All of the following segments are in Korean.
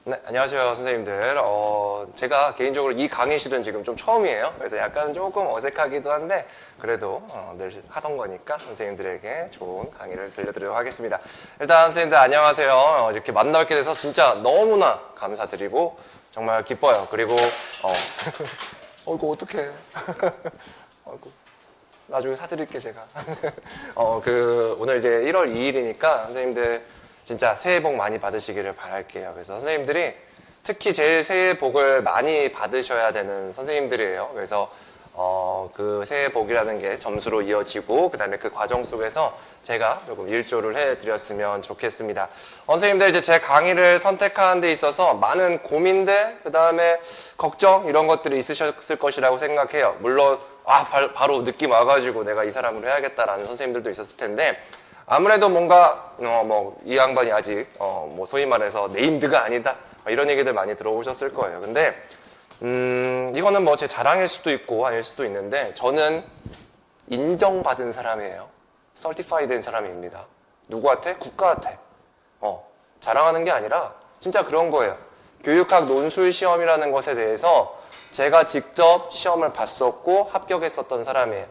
네, 안녕하세요, 선생님들. 제가 개인적으로 이 강의실은 지금 좀 처음이에요. 그래서 약간 조금 어색하기도 한데, 그래도 늘 하던 거니까 선생님들에게 좋은 강의를 들려드리도록 하겠습니다. 일단 선생님들 안녕하세요. 이렇게 만나뵙게 돼서 진짜 너무나 감사드리고, 정말 기뻐요. 그리고, 이거 어떡해. 어이구. 나중에 사드릴게, 제가. 오늘 이제 1월 2일이니까 선생님들 진짜 새해 복 많이 받으시기를 바랄게요. 그래서 선생님들이 특히 제일 새해 복을 많이 받으셔야 되는 선생님들이에요. 그래서 그 새해 복이라는 게 점수로 이어지고 그 다음에 그 과정 속에서 제가 조금 일조를 해드렸으면 좋겠습니다. 선생님들 이제 제 강의를 선택하는 데 있어서 많은 고민들, 그 다음에 걱정 이런 것들이 있으셨을 것이라고 생각해요. 물론 바로 느낌 와가지고 내가 이 사람으로 해야겠다라는 선생님들도 있었을 텐데 아무래도 뭔가 이 양반이 아직 소위 말해서 네임드가 아니다 이런 얘기들 많이 들어보셨을 거예요. 근데 이거는 뭐 제 자랑일 수도 있고 아닐 수도 있는데 저는 인정받은 사람이에요. 서티파이 된 사람입니다. 누구한테? 국가한테. 자랑하는 게 아니라 진짜 그런 거예요. 교육학 논술 시험이라는 것에 대해서 제가 직접 시험을 봤었고 합격했었던 사람이에요.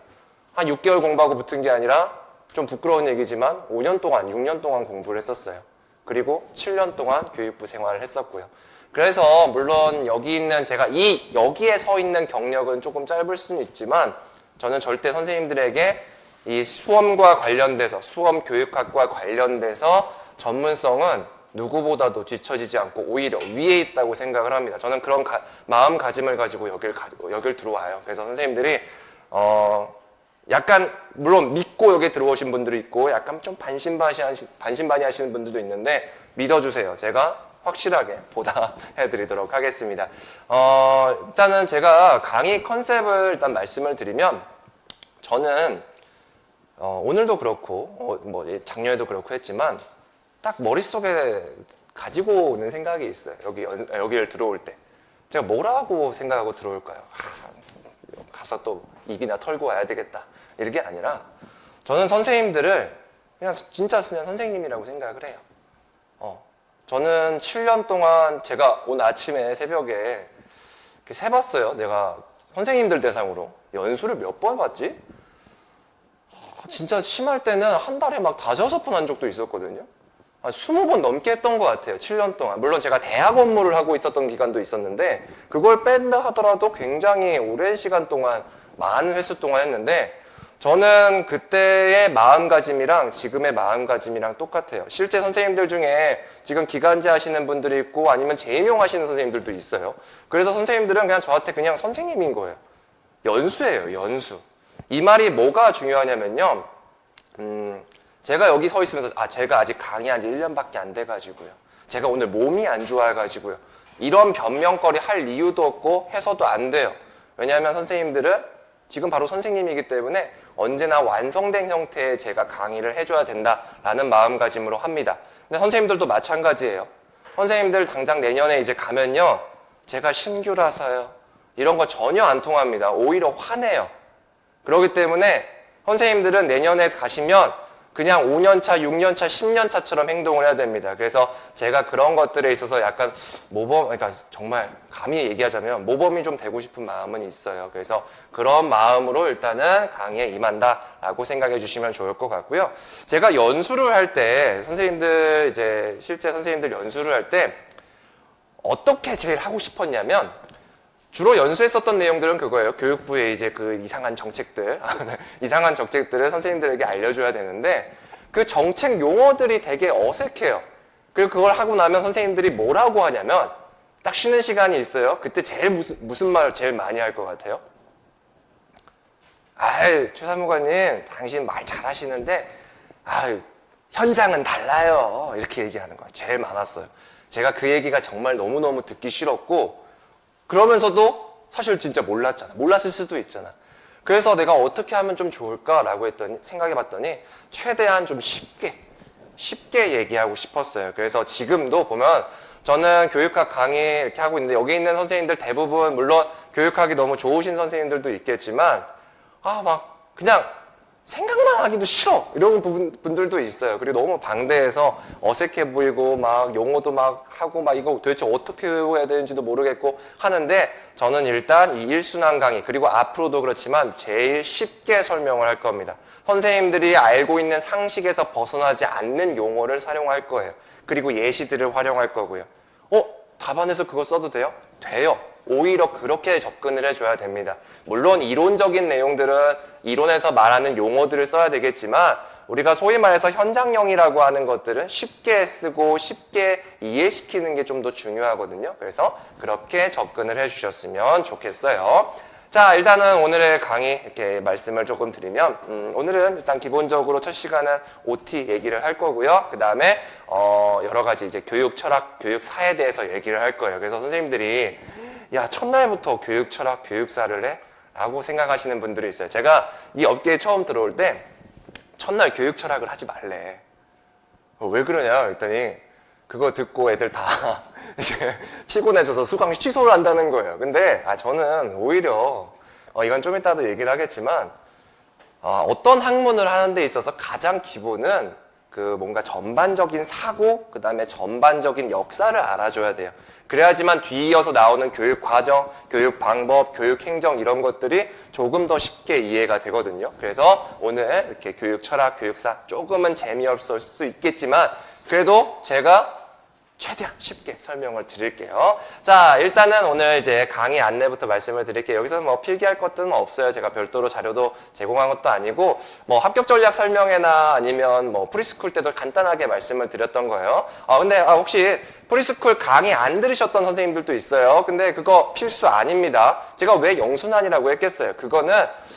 한 6개월 공부하고 붙은 게 아니라 좀 부끄러운 얘기지만 5년 동안, 6년 동안 공부를 했었어요. 그리고 7년 동안 교육부 생활을 했었고요. 그래서 물론 여기 있는 제가 여기에 서 있는 경력은 조금 짧을 수는 있지만 저는 절대 선생님들에게 이 수험과 관련돼서 수험 교육학과 관련돼서 전문성은 누구보다도 뒤처지지 않고 오히려 위에 있다고 생각을 합니다. 저는 그런 마음가짐을 가지고 여길 들어와요. 그래서 선생님들이 약간 물론 믿고 여기 들어오신 분들이 있고 약간 좀 반신반의 하시는 분들도 있는데 믿어주세요. 제가 확실하게 보답해드리도록 하겠습니다. 일단은 제가 강의 컨셉을 일단 말씀을 드리면 저는 오늘도 그렇고 작년에도 그렇고 했지만 딱 머릿속에 가지고 오는 생각이 있어요. 여기를 들어올 때 제가 뭐라고 생각하고 들어올까요? 가서 또 입이나 털고 와야 되겠다 이게 아니라 저는 선생님들을 진짜 선생님이라고 생각을 해요. 저는 7년 동안 제가 오늘 아침에 새벽에 세봤어요. 내가 선생님들 대상으로 연수를 몇 번 봤지? 진짜 심할 때는 한 달에 막 5-6번 한 적도 있었거든요. 한 20번 넘게 했던 것 같아요. 7년 동안. 물론 제가 대학 업무를 하고 있었던 기간도 있었는데 그걸 뺀다 하더라도 굉장히 오랜 시간 동안 많은 횟수 동안 했는데 저는 그때의 마음가짐이랑 지금의 마음가짐이랑 똑같아요. 실제 선생님들 중에 지금 기간제 하시는 분들이 있고 아니면 재임용 하시는 선생님들도 있어요. 그래서 선생님들은 그냥 저한테 그냥 선생님인 거예요. 연수예요, 연수. 이 말이 뭐가 중요하냐면요. 제가 여기 서 있으면서 제가 아직 강의한 지 1년밖에 안 돼가지고요. 제가 오늘 몸이 안 좋아가지고요. 이런 변명거리 할 이유도 없고 해서도 안 돼요. 왜냐하면 선생님들은 지금 바로 선생님이기 때문에 언제나 완성된 형태의 제가 강의를 해줘야 된다라는 마음가짐으로 합니다. 근데 선생님들도 마찬가지예요. 선생님들 당장 내년에 이제 가면요. 제가 신규라서요. 이런 거 전혀 안 통합니다. 오히려 화내요. 그렇기 때문에 선생님들은 내년에 가시면 그냥 5년차, 6년차, 10년차처럼 행동을 해야 됩니다. 그래서 제가 그런 것들에 있어서 약간 그러니까 정말 감히 얘기하자면 모범이 좀 되고 싶은 마음은 있어요. 그래서 그런 마음으로 일단은 강의에 임한다라고 생각해 주시면 좋을 것 같고요. 제가 연수를 할 때 실제 선생님들 연수를 할 때 어떻게 제일 하고 싶었냐면 주로 연수했었던 내용들은 그거예요. 교육부의 이제 그 이상한 정책들을 선생님들에게 알려줘야 되는데 그 정책 용어들이 되게 어색해요. 그리고 그걸 하고 나면 선생님들이 뭐라고 하냐면 딱 쉬는 시간이 있어요. 그때 제일 무슨 말을 제일 많이 할 것 같아요? 최 사무관님 당신 말 잘하시는데 현장은 달라요. 이렇게 얘기하는 거예요. 제일 많았어요. 제가 그 얘기가 정말 너무너무 듣기 싫었고 그러면서도 사실 진짜 몰랐을 수도 있잖아. 그래서 내가 어떻게 하면 좀 좋을까라고 생각해 봤더니 최대한 좀 쉽게 얘기하고 싶었어요. 그래서 지금도 보면 저는 교육학 강의 이렇게 하고 있는데 여기 있는 선생님들 대부분 물론 교육학이 너무 좋으신 선생님들도 있겠지만 그냥 생각만 하기도 싫어 이런 분들도 있어요. 그리고 너무 방대해서 어색해 보이고 막 용어도 막 하고 막 이거 도대체 어떻게 외워야 되는지도 모르겠고 하는데 저는 일단 이 일순환 강의 그리고 앞으로도 그렇지만 제일 쉽게 설명을 할 겁니다. 선생님들이 알고 있는 상식에서 벗어나지 않는 용어를 사용할 거예요. 그리고 예시들을 활용할 거고요. 답안에서 그거 써도 돼요? 돼요. 오히려 그렇게 접근을 해줘야 됩니다. 물론 이론적인 내용들은 이론에서 말하는 용어들을 써야 되겠지만 우리가 소위 말해서 현장형이라고 하는 것들은 쉽게 쓰고 쉽게 이해시키는 게 좀 더 중요하거든요. 그래서 그렇게 접근을 해주셨으면 좋겠어요. 자, 일단은 오늘의 강의 이렇게 말씀을 조금 드리면 오늘은 일단 기본적으로 첫 시간은 OT 얘기를 할 거고요. 그 다음에 여러 가지 이제 교육 철학, 교육사에 대해서 얘기를 할 거예요. 그래서 선생님들이 야, 첫날부터 교육 철학, 교육사를 해? 라고 생각하시는 분들이 있어요. 제가 이 업계에 처음 들어올 때 첫날 교육 철학을 하지 말래. 왜 그러냐 그랬더니 그거 듣고 애들 다 이제 피곤해져서 수강 취소를 한다는 거예요. 근데 저는 오히려 이건 좀 이따도 얘기를 하겠지만 어떤 학문을 하는 데 있어서 가장 기본은 그 뭔가 전반적인 사고, 그 다음에 전반적인 역사를 알아줘야 돼요. 그래야지만 뒤이어서 나오는 교육 과정, 교육 방법, 교육 행정 이런 것들이 조금 더 쉽게 이해가 되거든요. 그래서 오늘 이렇게 교육 철학, 교육사 조금은 재미없을 수 있겠지만 그래도 제가 최대한 쉽게 설명을 드릴게요. 자, 일단은 오늘 이제 강의 안내부터 말씀을 드릴게요. 여기서 뭐 필기할 것들은 없어요. 제가 별도로 자료도 제공한 것도 아니고 뭐 합격 전략 설명회나 아니면 뭐 프리스쿨 때도 간단하게 말씀을 드렸던 거예요. 근데 혹시 프리스쿨 강의 안 들으셨던 선생님들도 있어요. 근데 그거 필수 아닙니다. 제가 왜 영순환이라고 했겠어요? 그거는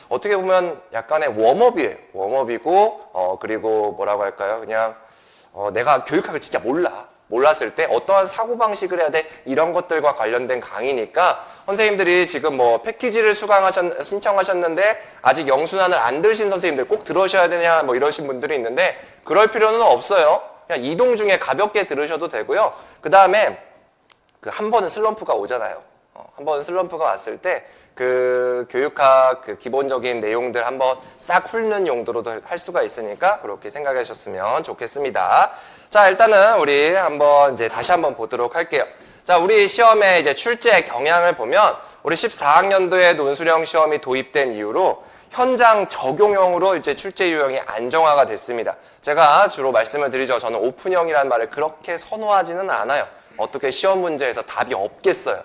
어떻게 보면 약간의 웜업이에요. 웜업이고 그리고 뭐라고 할까요? 그냥 내가 교육학을 진짜 몰랐을 때 어떠한 사고방식을 해야 돼 이런 것들과 관련된 강의니까 선생님들이 지금 뭐 패키지를 신청하셨는데 아직 영순환을 안 들으신 선생님들 꼭 들으셔야 되냐 뭐 이러신 분들이 있는데 그럴 필요는 없어요. 그냥 이동 중에 가볍게 들으셔도 되고요. 그 다음에 한 번은 슬럼프가 오잖아요. 한 번은 슬럼프가 왔을 때 그 교육학 그 기본적인 내용들 한번 싹 훑는 용도로도 할 수가 있으니까 그렇게 생각해 주셨으면 좋겠습니다. 자, 일단은 우리 다시 한번 보도록 할게요. 자, 우리 시험의 이제 출제 경향을 보면 우리 14학년도에 논술형 시험이 도입된 이후로 현장 적용형으로 이제 출제 유형이 안정화가 됐습니다. 제가 주로 말씀을 드리죠. 저는 오픈형이라는 말을 그렇게 선호하지는 않아요. 어떻게 시험 문제에서 답이 없겠어요.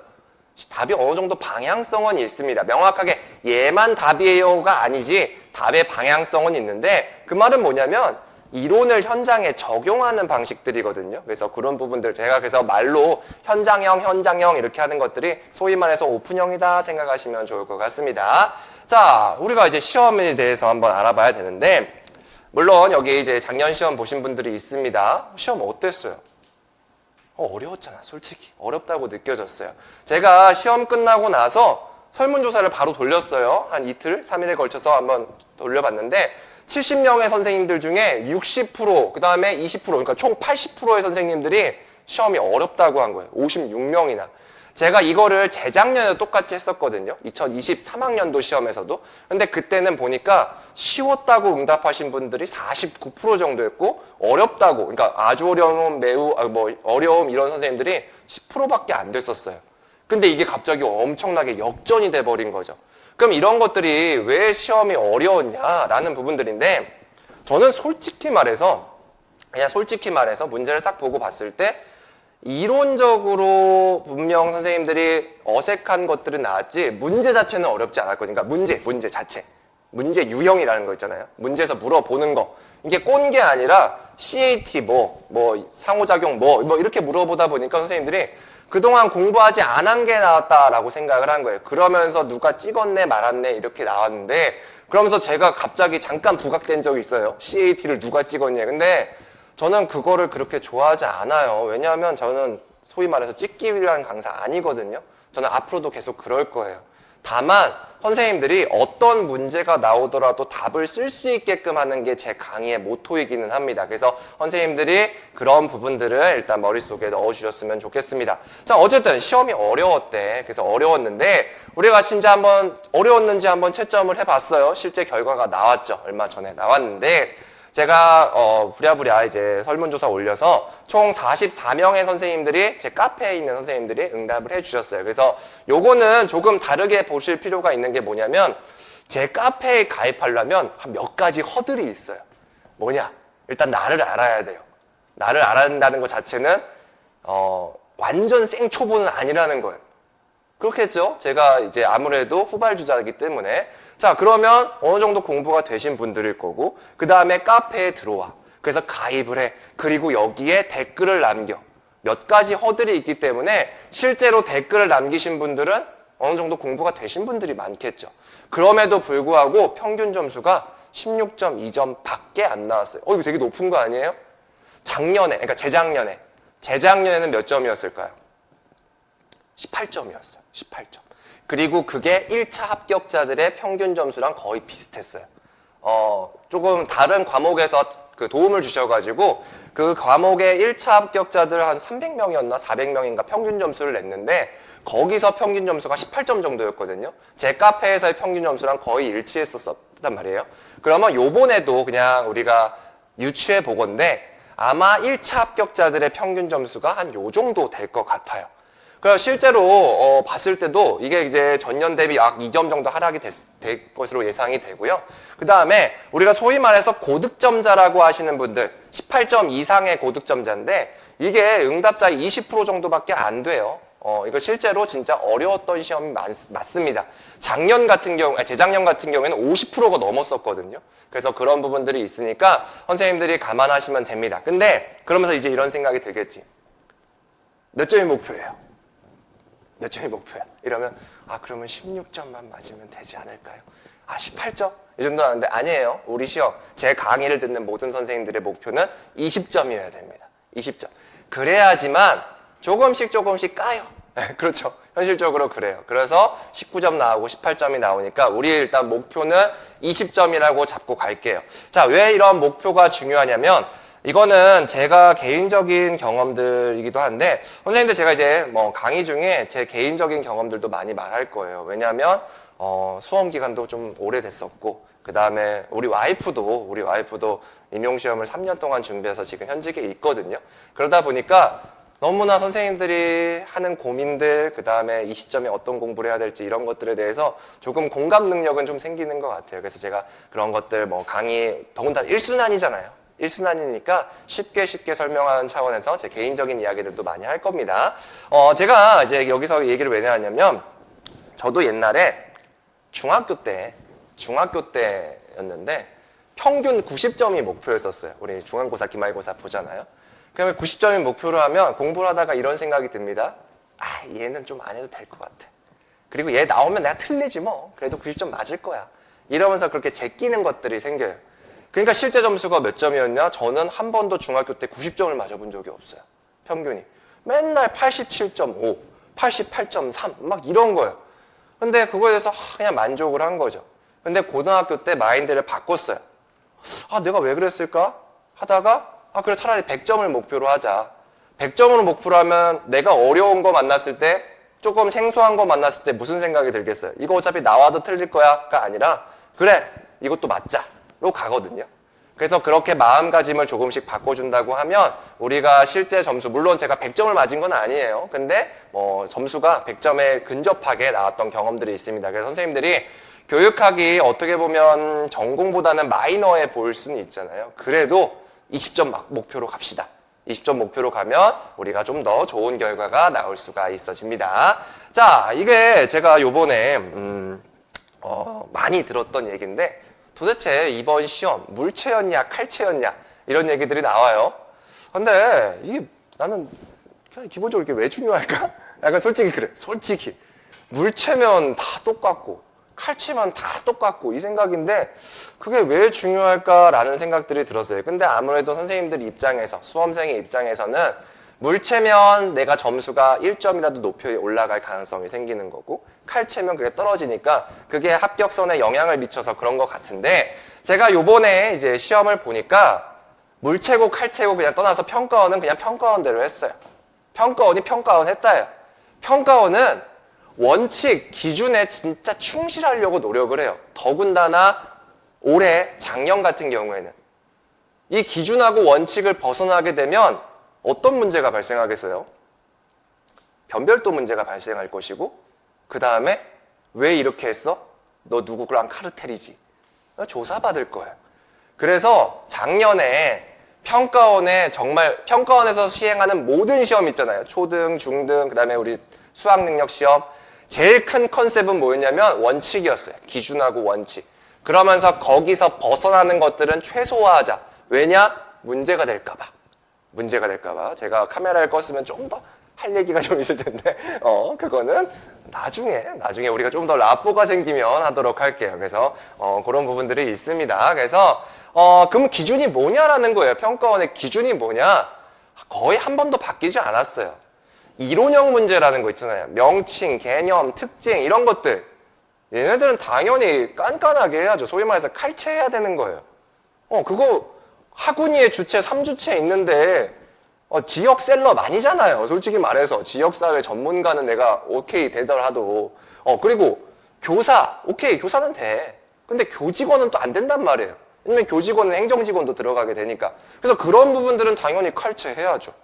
답이 어느 정도 방향성은 있습니다. 명확하게 얘만 답이에요가 아니지 답의 방향성은 있는데 그 말은 뭐냐면 이론을 현장에 적용하는 방식들이거든요. 그래서 그런 부분들 제가 그래서 말로 현장형 이렇게 하는 것들이 소위 말해서 오픈형이다 생각하시면 좋을 것 같습니다. 자, 우리가 이제 시험에 대해서 한번 알아봐야 되는데 물론 여기 이제 작년 시험 보신 분들이 있습니다. 시험 어땠어요? 어려웠잖아. 솔직히 어렵다고 느껴졌어요. 제가 시험 끝나고 나서 설문조사를 바로 돌렸어요. 한 이틀, 3일에 걸쳐서 한번 돌려봤는데 70명의 선생님들 중에 60%, 그 다음에 20%, 그러니까 총 80%의 선생님들이 시험이 어렵다고 한 거예요. 56명이나. 제가 이거를 재작년에도 똑같이 했었거든요. 2023학년도 시험에서도. 근데 그때는 보니까 쉬웠다고 응답하신 분들이 49% 정도였고 어렵다고, 그러니까 아주 어려움, 어려움 이런 선생님들이 10%밖에 안 됐었어요. 근데 이게 갑자기 엄청나게 역전이 돼버린 거죠. 그럼 이런 것들이 왜 시험이 어려웠냐라는 부분들인데 저는 솔직히 말해서 문제를 싹 보고 봤을 때 이론적으로 분명 선생님들이 어색한 것들은 나왔지 문제 자체는 어렵지 않았거든요. 그러니까 문제 자체. 문제 유형이라는 거 있잖아요. 문제에서 물어보는 거. 이게 꼰 게 아니라 CAT 상호작용 이렇게 물어보다 보니까 선생님들이 그동안 공부하지 않은 게 나왔다라고 생각을 한 거예요. 그러면서 누가 찍었네 말았네 이렇게 나왔는데 그러면서 제가 갑자기 잠깐 부각된 적이 있어요. CAT를 누가 찍었냐. 근데 저는 그거를 그렇게 좋아하지 않아요. 왜냐하면 저는 소위 말해서 찍기 위한 강사 아니거든요. 저는 앞으로도 계속 그럴 거예요. 다만 선생님들이 어떤 문제가 나오더라도 답을 쓸 수 있게끔 하는 게 제 강의의 모토이기는 합니다. 그래서 선생님들이 그런 부분들을 일단 머릿속에 넣어주셨으면 좋겠습니다. 자, 어쨌든 시험이 어려웠대. 그래서 어려웠는데 우리가 진짜 한번 어려웠는지 한번 채점을 해봤어요. 실제 결과가 나왔죠. 얼마 전에 나왔는데 제가 부랴부랴 이제 설문조사 올려서 총 44명의 선생님들이 제 카페에 있는 선생님들이 응답을 해주셨어요. 그래서 요거는 조금 다르게 보실 필요가 있는 게 뭐냐면 제 카페에 가입하려면 한 몇 가지 허들이 있어요. 뭐냐? 일단 나를 알아야 돼요. 나를 알아야한다는 것 자체는 완전 생초보는 아니라는 거예요. 그렇겠죠? 제가 이제 아무래도 후발주자이기 때문에. 자, 그러면 어느 정도 공부가 되신 분들일 거고, 그 다음에 카페에 들어와. 그래서 가입을 해. 그리고 여기에 댓글을 남겨. 몇 가지 허들이 있기 때문에 실제로 댓글을 남기신 분들은 어느 정도 공부가 되신 분들이 많겠죠. 그럼에도 불구하고 평균 점수가 16.2점 밖에 안 나왔어요. 이거 되게 높은 거 아니에요? 작년에, 그러니까 재작년에는 몇 점이었을까요? 18점이었어요. 18점. 그리고 그게 1차 합격자들의 평균 점수랑 거의 비슷했어요. 조금 다른 과목에서 그 도움을 주셔가지고 그 과목의 1차 합격자들 한 300명이었나 400명인가 평균 점수를 냈는데 거기서 평균 점수가 18점 정도였거든요. 제 카페에서의 평균 점수랑 거의 일치했었단 말이에요. 그러면 요번에도 그냥 우리가 유추해 보건데 아마 1차 합격자들의 평균 점수가 한 요 정도 될 것 같아요. 그래서 실제로 봤을 때도 이게 이제 전년 대비 약 2점 정도 하락이 될 것으로 예상이 되고요. 그 다음에 우리가 소위 말해서 고득점자라고 하시는 분들 18점 이상의 고득점자인데 이게 응답자의 20% 정도밖에 안 돼요. 이거 실제로 진짜 어려웠던 시험이 맞습니다. 재작년 같은 경우에는 50%가 넘었었거든요. 그래서 그런 부분들이 있으니까 선생님들이 감안하시면 됩니다. 근데 그러면서 이제 이런 생각이 들겠지. 몇 점이 목표예요? 몇 점이 목표야? 이러면 그러면 16점만 맞으면 되지 않을까요? 18점? 이 정도 하는데 아니에요. 우리 시험 제 강의를 듣는 모든 선생님들의 목표는 20점이어야 됩니다. 20점. 그래야지만 조금씩 까요. 그렇죠. 현실적으로 그래요. 그래서 19점 나오고 18점이 나오니까 우리 일단 목표는 20점이라고 잡고 갈게요. 자, 왜 이런 목표가 중요하냐면 이거는 제가 개인적인 경험들이기도 한데 선생님들 제가 이제 뭐 강의 중에 제 개인적인 경험들도 많이 말할 거예요. 왜냐하면 수험 기간도 좀 오래됐었고 그 다음에 우리 와이프도 임용시험을 3년 동안 준비해서 지금 현직에 있거든요. 그러다 보니까 너무나 선생님들이 하는 고민들, 그 다음에 이 시점에 어떤 공부를 해야 될지 이런 것들에 대해서 조금 공감 능력은 좀 생기는 것 같아요. 그래서 제가 그런 것들 뭐 강의, 더군다나 1순환이잖아요. 1순환이니까 쉽게 설명하는 차원에서 제 개인적인 이야기들도 많이 할 겁니다. 제가 이제 여기서 얘기를 왜 나왔냐면 저도 옛날에 중학교 때였는데 평균 90점이 목표였었어요. 우리 중간고사, 기말고사 보잖아요. 그러면 90점이 목표로 하면 공부를 하다가 이런 생각이 듭니다. 얘는 좀 안 해도 될 것 같아. 그리고 얘 나오면 내가 틀리지 뭐. 그래도 90점 맞을 거야. 이러면서 그렇게 제끼는 것들이 생겨요. 그러니까 실제 점수가 몇 점이었냐? 저는 한 번도 중학교 때 90점을 맞아본 적이 없어요. 평균이. 맨날 87.5, 88.3 막 이런 거예요. 근데 그거에 대해서 그냥 만족을 한 거죠. 근데 고등학교 때 마인드를 바꿨어요. 내가 왜 그랬을까? 하다가 그래 차라리 100점을 목표로 하자. 100점으로 목표로 하면 내가 어려운 거 만났을 때 조금 생소한 거 만났을 때 무슨 생각이 들겠어요? 이거 어차피 나와도 틀릴 거야가 아니라 그래 이것도 맞자로 가거든요. 그래서 그렇게 마음가짐을 조금씩 바꿔준다고 하면 우리가 실제 점수, 물론 제가 100점을 맞은 건 아니에요. 근데 점수가 100점에 근접하게 나왔던 경험들이 있습니다. 그래서 선생님들이 교육학이 어떻게 보면 전공보다는 마이너해 보일 수는 있잖아요. 그래도 20점 목표로 갑시다. 20점 목표로 가면 우리가 좀 더 좋은 결과가 나올 수가 있어집니다. 자, 이게 제가 요번에 많이 들었던 얘기인데 도대체 이번 시험 물체였냐 칼체였냐 이런 얘기들이 나와요. 근데 이게 나는 그냥 기본적으로 이게 왜 중요할까? 약간 솔직히 그래. 솔직히 물체면 다 똑같고 칼치면 다 똑같고 이 생각인데 그게 왜 중요할까라는 생각들이 들었어요. 근데 아무래도 선생님들 입장에서 수험생의 입장에서는 물체면 내가 점수가 1점이라도 높이 올라갈 가능성이 생기는 거고 칼체면 그게 떨어지니까 그게 합격선에 영향을 미쳐서 그런 것 같은데 제가 요번에 이제 시험을 보니까 물체고 칼체고 그냥 떠나서 평가원은 그냥 평가원대로 했어요. 평가원이 평가원 했다요. 평가원은 원칙, 기준에 진짜 충실하려고 노력을 해요. 더군다나 올해 작년 같은 경우에는 이 기준하고 원칙을 벗어나게 되면 어떤 문제가 발생하겠어요? 변별도 문제가 발생할 것이고 그 다음에 왜 이렇게 했어? 너 누구랑 카르텔이지? 조사받을 거예요. 그래서 작년에 평가원에 정말 평가원에서 시행하는 모든 시험 있잖아요. 초등, 중등, 그 다음에 우리 수학능력 시험 제일 큰 컨셉은 뭐였냐면 원칙이었어요. 기준하고 원칙. 그러면서 거기서 벗어나는 것들은 최소화하자. 왜냐? 문제가 될까봐. 문제가 될까봐. 제가 카메라를 껐으면 좀 더 할 얘기가 좀 있을 텐데, 그거는 나중에 우리가 좀 더 라포가 생기면 하도록 할게요. 그래서, 그런 부분들이 있습니다. 그래서, 그럼 기준이 뭐냐라는 거예요. 평가원의 기준이 뭐냐? 거의 한 번도 바뀌지 않았어요. 이론형 문제라는 거 있잖아요. 명칭, 개념, 특징, 이런 것들. 얘네들은 당연히 깐깐하게 해야죠. 소위 말해서 칼체해야 되는 거예요. 그거 학군위의 주체, 3주체 있는데, 지역 셀럽 아니잖아요. 솔직히 말해서. 지역사회 전문가는 내가 오케이 되더라도. 그리고 교사, 오케이, 교사는 돼. 근데 교직원은 또 안 된단 말이에요. 왜냐면 교직원은 행정직원도 들어가게 되니까. 그래서 그런 부분들은 당연히 칼체해야죠.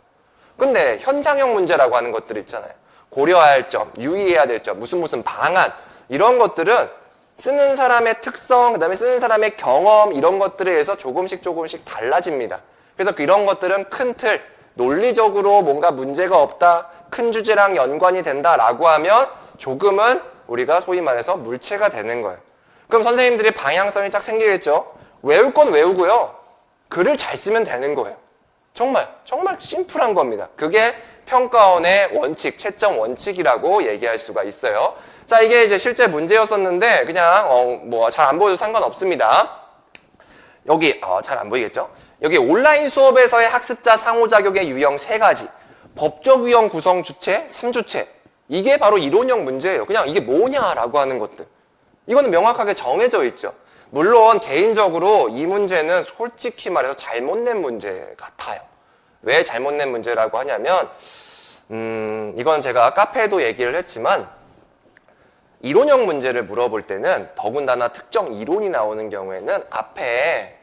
근데 현장형 문제라고 하는 것들 있잖아요. 고려할 점, 유의해야 될 점, 무슨 방안, 이런 것들은 쓰는 사람의 특성, 그 다음에 쓰는 사람의 경험, 이런 것들에 의해서 조금씩 달라집니다. 그래서 이런 것들은 큰 틀, 논리적으로 뭔가 문제가 없다, 큰 주제랑 연관이 된다라고 하면 조금은 우리가 소위 말해서 물체가 되는 거예요. 그럼 선생님들이 방향성이 쫙 생기겠죠? 외울 건 외우고요. 글을 잘 쓰면 되는 거예요. 정말 심플한 겁니다. 그게 평가원의 원칙, 채점 원칙이라고 얘기할 수가 있어요. 자, 이게 이제 실제 문제였었는데 그냥 잘 안 보여도 상관없습니다. 여기 잘 안 보이겠죠? 여기 온라인 수업에서의 학습자 상호작용의 유형 3가지. 법적 유형 구성 주체, 3주체. 이게 바로 이론형 문제예요. 그냥 이게 뭐냐라고 하는 것들. 이거는 명확하게 정해져 있죠. 물론 개인적으로 이 문제는 솔직히 말해서 잘못 낸 문제 같아요. 왜 잘못 낸 문제라고 하냐면 이건 제가 카페에도 얘기를 했지만 이론형 문제를 물어볼 때는 더군다나 특정 이론이 나오는 경우에는 앞에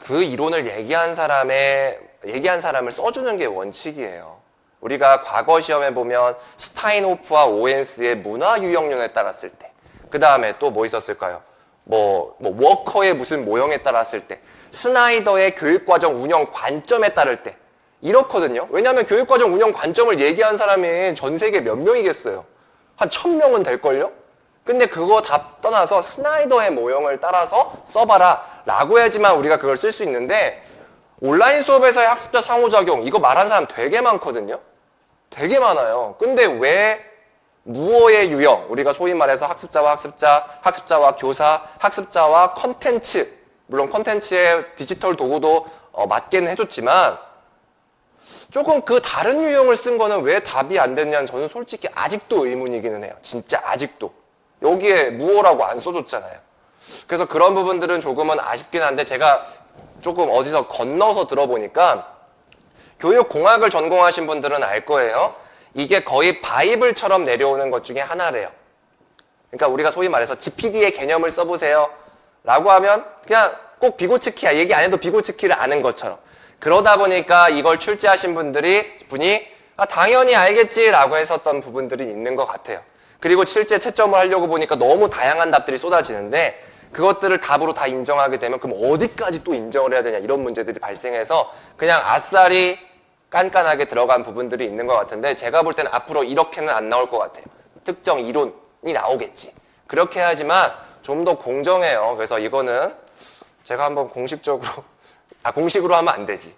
그 이론을 얘기한 사람을 써주는 게 원칙이에요. 우리가 과거 시험에 보면 스타인호프와 오웬스의 문화 유형론에 따랐을 때, 그 다음에 또 뭐 있었을까요? 워커의 무슨 모형에 따랐을 때, 스나이더의 교육과정 운영 관점에 따를 때, 이렇거든요. 왜냐하면 교육과정 운영 관점을 얘기한 사람이 전 세계 몇 명이겠어요? 한 1000명은 될걸요? 근데 그거 다 떠나서 스나이더의 모형을 따라서 써봐라 라고 해야지만 우리가 그걸 쓸 수 있는데 온라인 수업에서의 학습자 상호작용 이거 말한 사람 되게 많거든요. 되게 많아요. 근데 왜 무어의 유형, 우리가 소위 말해서 학습자와 학습자, 학습자와 교사, 학습자와 컨텐츠, 물론 컨텐츠의 디지털 도구도 맞게는 해줬지만 조금 그 다른 유형을 쓴 거는 왜 답이 안 됐냐는 저는 솔직히 아직도 의문이기는 해요. 진짜 아직도. 여기에 무어라고 안 써줬잖아요. 그래서 그런 부분들은 조금은 아쉽긴 한데 제가 조금 어디서 건너서 들어보니까 교육공학을 전공하신 분들은 알 거예요. 이게 거의 바이블처럼 내려오는 것 중에 하나래요. 그러니까 우리가 소위 말해서 GPD의 개념을 써보세요 라고 하면 그냥 꼭 비고치키야. 얘기 안 해도 비고치키를 아는 것처럼. 그러다 보니까 이걸 출제하신 분이 당연히 알겠지라고 했었던 부분들이 있는 것 같아요. 그리고 실제 채점을 하려고 보니까 너무 다양한 답들이 쏟아지는데 그것들을 답으로 다 인정하게 되면 그럼 어디까지 또 인정을 해야 되냐 이런 문제들이 발생해서 그냥 아싸리 깐깐하게 들어간 부분들이 있는 것 같은데 제가 볼 때는 앞으로 이렇게는 안 나올 것 같아요. 특정 이론이 나오겠지. 그렇게 해야지만 좀 더 공정해요. 그래서 이거는 제가 한번 공식적으로 공식으로 하면 안 되지.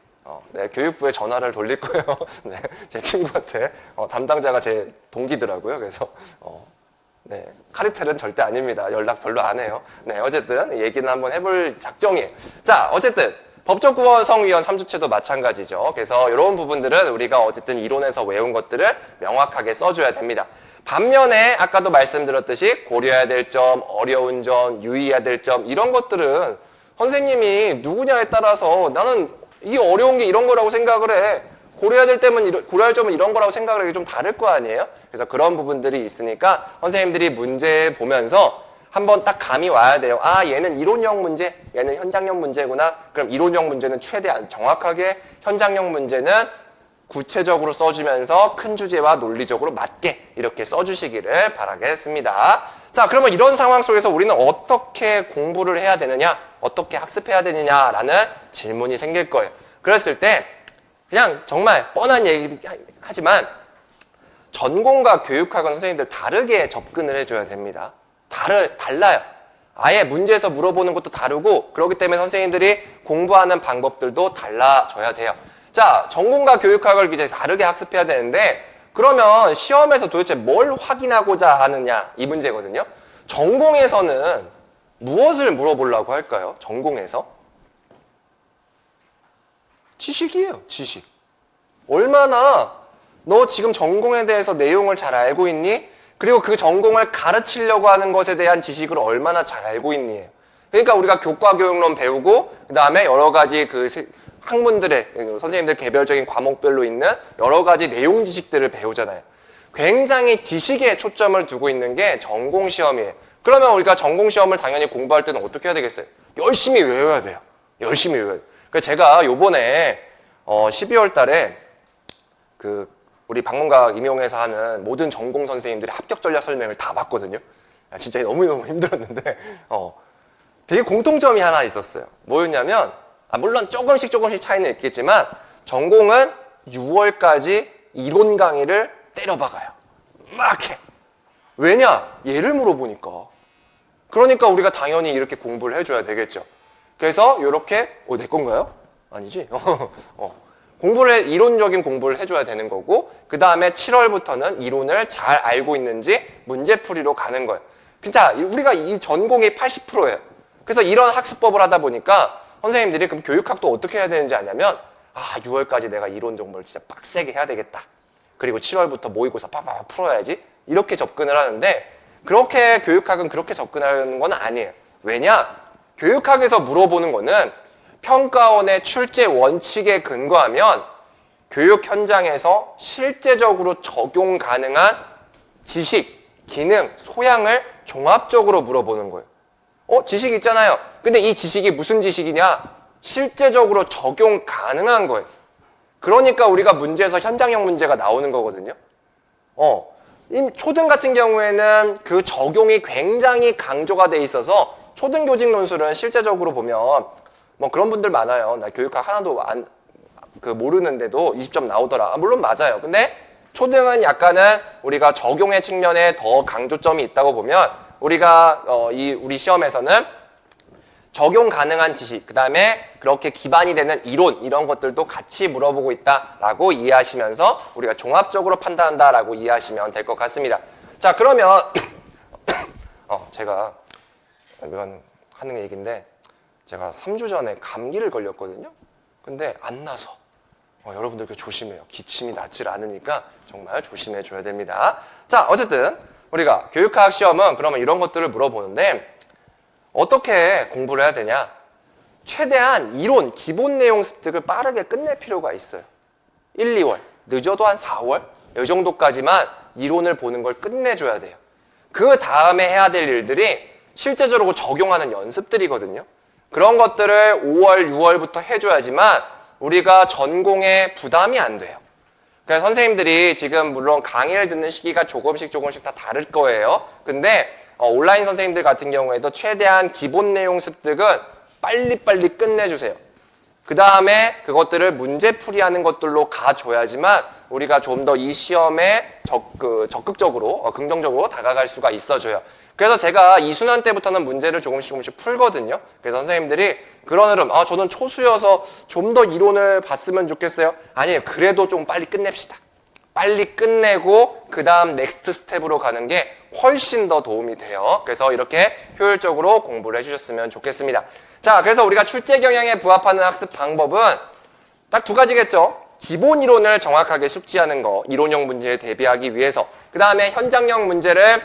네, 교육부에 전화를 돌릴 거예요. 네, 제 친구한테 담당자가 제 동기더라고요. 그래서 네, 카르텔은 절대 아닙니다. 연락 별로 안 해요. 네, 어쨌든 얘기는 한번 해볼 작정이에요. 자, 어쨌든 법적 구성 위원 3주체도 마찬가지죠. 그래서 이런 부분들은 우리가 어쨌든 이론에서 외운 것들을 명확하게 써줘야 됩니다. 반면에 아까도 말씀드렸듯이 고려해야 될 점, 어려운 점, 유의해야 될 점 이런 것들은 선생님이 누구냐에 따라서 나는 이게 어려운 게 이런 거라고 생각을 해. 고려할 점은 이런 거라고 생각을 하기 좀 다를 거 아니에요? 그래서 그런 부분들이 있으니까 선생님들이 문제 보면서 한번 딱 감이 와야 돼요. 아, 얘는 이론형 문제, 얘는 현장형 문제구나. 그럼 이론형 문제는 최대한 정확하게, 현장형 문제는 구체적으로 써주면서 큰 주제와 논리적으로 맞게 이렇게 써주시기를 바라겠습니다. 자, 그러면 이런 상황 속에서 우리는 어떻게 공부를 해야 되느냐, 어떻게 학습해야 되느냐라는 질문이 생길 거예요. 그랬을 때 그냥 정말 뻔한 얘기 하지만 전공과 교육학은 선생님들 다르게 접근을 해줘야 됩니다. 달라요. 아예 문제에서 물어보는 것도 다르고 그렇기 때문에 선생님들이 공부하는 방법들도 달라져야 돼요. 자, 전공과 교육학을 이제 다르게 학습해야 되는데 그러면 시험에서 도대체 뭘 확인하고자 하느냐 이 문제거든요. 전공에서는 무엇을 물어보려고 할까요? 전공에서? 지식이에요, 지식. 얼마나 너 지금 전공에 대해서 내용을 잘 알고 있니? 그리고 그 전공을 가르치려고 하는 것에 대한 지식을 얼마나 잘 알고 있니? 그러니까 우리가 교과교육론 배우고 그 다음에 여러 가지 그 학문들의 선생님들 개별적인 과목별로 있는 여러 가지 내용 지식들을 배우잖아요. 굉장히 지식에 초점을 두고 있는 게 전공시험이에요. 그러면 우리가 전공시험을 당연히 공부할 때는 어떻게 해야 되겠어요? 열심히 외워야 돼요. 열심히 외워야 돼요. 그래서 제가 요번에 12월 달에 우리 방문각 임용해서 하는 모든 전공 선생님들의 합격 전략 설명을 다 봤거든요. 진짜 너무너무 힘들었는데 되게 공통점이 하나 있었어요. 뭐였냐면 물론 조금씩 차이는 있겠지만 전공은 6월까지 이론 강의를 때려박아요. 막 해. 왜냐? 얘를 물어보니까. 그러니까 우리가 당연히 이렇게 공부를 해줘야 되겠죠. 그래서 이렇게 내 건가요? 아니지? 이론적인 공부를 해줘야 되는 거고 그 다음에 7월부터는 이론을 잘 알고 있는지 문제풀이로 가는 거예요. 진짜 우리가 이 전공이 80%예요. 그래서 이런 학습법을 하다 보니까 선생님들이 그럼 교육학도 어떻게 해야 되는지 아냐면 6월까지 내가 이론 정보를 진짜 빡세게 해야 되겠다. 그리고 7월부터 모의고사 빠바바 풀어야지. 이렇게 접근을 하는데 그렇게 교육학은 그렇게 접근하는 건 아니에요. 왜냐? 교육학에서 물어보는 거는 평가원의 출제 원칙에 근거하면 교육 현장에서 실제적으로 적용 가능한 지식, 기능, 소양을 종합적으로 물어보는 거예요. 지식 있잖아요. 근데 이 지식이 무슨 지식이냐? 실제적으로 적용 가능한 거예요. 그러니까 우리가 문제에서 현장형 문제가 나오는 거거든요. 초등 같은 경우에는 그 적용이 굉장히 강조가 돼 있어서 초등 교직 논술은 실제적으로 보면 그런 분들 많아요. 나 교육학 하나도 모르는데도 20점 나오더라. 물론 맞아요. 근데 초등은 약간은 우리가 적용의 측면에 더 강조점이 있다고 보면 우리가 우리 시험에서는 적용 가능한 지식, 그 다음에 그렇게 기반이 되는 이론 이런 것들도 같이 물어보고 있다라고 이해하시면서 우리가 종합적으로 판단한다라고 이해하시면 될 것 같습니다. 자, 그러면 제가 이건 하는 얘기인데 제가 3주 전에 감기를 걸렸거든요. 근데 안 나서 여러분들 조심해요. 기침이 낫질 않으니까 정말 조심해 줘야 됩니다. 자, 어쨌든 우리가 교육학 시험은 그러면 이런 것들을 물어보는데 어떻게 공부를 해야 되냐? 최대한 이론, 기본 내용 습득을 빠르게 끝낼 필요가 있어요. 1, 2월, 늦어도 한 4월? 이 정도까지만 이론을 보는 걸 끝내줘야 돼요. 그 다음에 해야 될 일들이 실제적으로 적용하는 연습들이거든요. 그런 것들을 5월, 6월부터 해줘야지만 우리가 전공에 부담이 안 돼요. 그래서 선생님들이 지금 물론 강의를 듣는 시기가 조금씩 다 다를 거예요. 근데 온라인 선생님들 같은 경우에도 최대한 기본 내용 습득은 빨리빨리 끝내주세요. 그 다음에 그것들을 문제풀이하는 것들로 가줘야지만 우리가 좀 더 이 시험에 적극적으로, 긍정적으로 다가갈 수가 있어져요. 그래서 제가 2순환 때부터는 문제를 조금씩 풀거든요. 그래서 선생님들이 그런 흐름, 저는 초수여서 좀 더 이론을 봤으면 좋겠어요. 아니에요. 그래도 좀 빨리 끝냅시다. 빨리 끝내고 그 다음 넥스트 스텝으로 가는 게 훨씬 더 도움이 돼요. 그래서 이렇게 효율적으로 공부를 해주셨으면 좋겠습니다. 자, 그래서 우리가 출제 경향에 부합하는 학습 방법은 딱 두 가지겠죠. 기본 이론을 정확하게 숙지하는 거, 이론형 문제에 대비하기 위해서. 그 다음에 현장형 문제를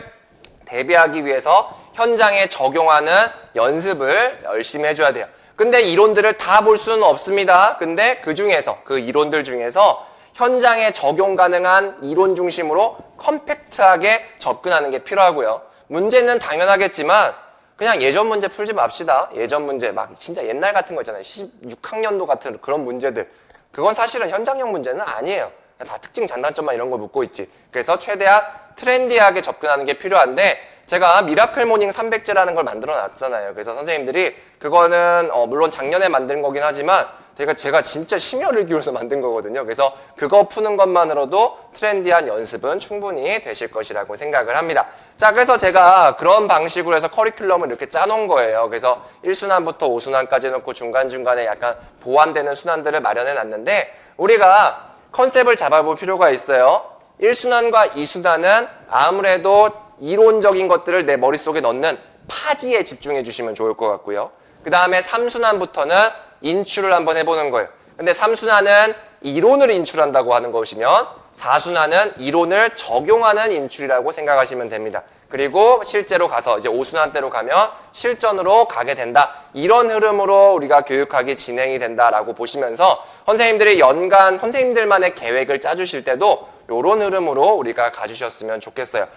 대비하기 위해서 현장에 적용하는 연습을 열심히 해줘야 돼요. 근데 이론들을 다 볼 수는 없습니다. 근데 그 중에서, 그 이론들 중에서 현장에 적용 가능한 이론 중심으로 컴팩트하게 접근하는 게 필요하고요. 문제는 당연하겠지만 그냥 예전 문제 풀지 맙시다. 예전 문제 막 진짜 옛날 같은 거 있잖아요. 16학년도 같은 그런 문제들. 그건 사실은 현장형 문제는 아니에요. 그냥 다 특징 장단점만 이런 거 묻고 있지. 그래서 최대한 트렌디하게 접근하는 게 필요한데 제가 미라클 모닝 300제라는 걸 만들어 놨잖아요. 그래서 선생님들이 그거는 물론 작년에 만든 거긴 하지만 제가 진짜 심혈을 기울여서 만든 거거든요. 그래서 그거 푸는 것만으로도 트렌디한 연습은 충분히 되실 것이라고 생각을 합니다. 자, 그래서 제가 그런 방식으로 해서 커리큘럼을 이렇게 짜놓은 거예요. 그래서 1순환부터 5순환까지 놓고 중간중간에 약간 보완되는 순환들을 마련해 놨는데 우리가 컨셉을 잡아볼 필요가 있어요. 1순환과 2순환은 아무래도 이론적인 것들을 내 머릿속에 넣는 파지에 집중해 주시면 좋을 것 같고요. 그 다음에 3순환부터는 인출을 한번 해보는 거예요. 근데 3순환은 이론을 인출한다고 하는 것이면 4순환은 이론을 적용하는 인출이라고 생각하시면 됩니다. 그리고 실제로 가서 이제 5순환 때로 가면 실전으로 가게 된다. 이런 흐름으로 우리가 교육학이 진행이 된다라고 보시면서 선생님들이 연간 선생님들만의 계획을 짜주실 때도 이런 흐름으로 우리가 가주셨으면 좋겠어요.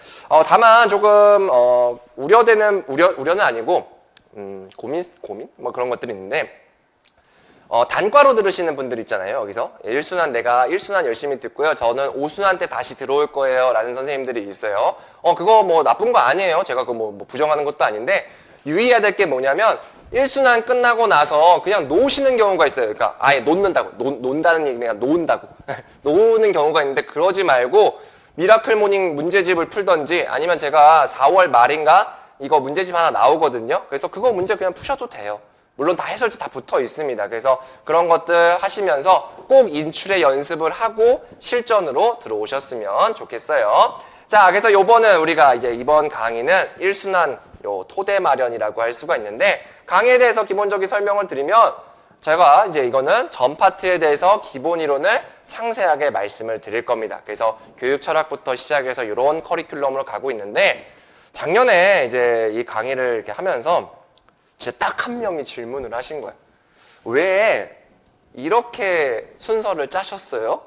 다만 조금 우려는 아니고 고민 뭐 그런 것들이 있는데 단과로 들으시는 분들 있잖아요. 여기서 1순환 내가 1순환 열심히 듣고요. 저는 5순환 때 다시 들어올 거예요. 라는 선생님들이 있어요. 그거 뭐 나쁜 거 아니에요. 제가 그거 뭐 부정하는 것도 아닌데 유의해야 될 게 뭐냐면 1순환 끝나고 나서 그냥 놓으시는 경우가 있어요. 그러니까 아예 놓는다고. 논다는 얘기가 놓은다고. 놓는 경우가 있는데 그러지 말고 미라클 모닝 문제집을 풀던지 아니면 제가 4월 말인가 이거 문제집 하나 나오거든요. 그래서 그거 문제 그냥 푸셔도 돼요. 물론 다 해설지 다 붙어 있습니다. 그래서 그런 것들 하시면서 꼭 인출의 연습을 하고 실전으로 들어오셨으면 좋겠어요. 자, 그래서 우리가 이제 이번 강의는 1순환 토대 마련이라고 할 수가 있는데 강의에 대해서 기본적인 설명을 드리면 제가 이제 이거는 전 파트에 대해서 기본 이론을 상세하게 말씀을 드릴 겁니다. 그래서 교육 철학부터 시작해서 이런 커리큘럼으로 가고 있는데 작년에 이제 이 강의를 이렇게 하면서 진짜 딱 한 명이 질문을 하신 거예요. 왜 이렇게 순서를 짜셨어요?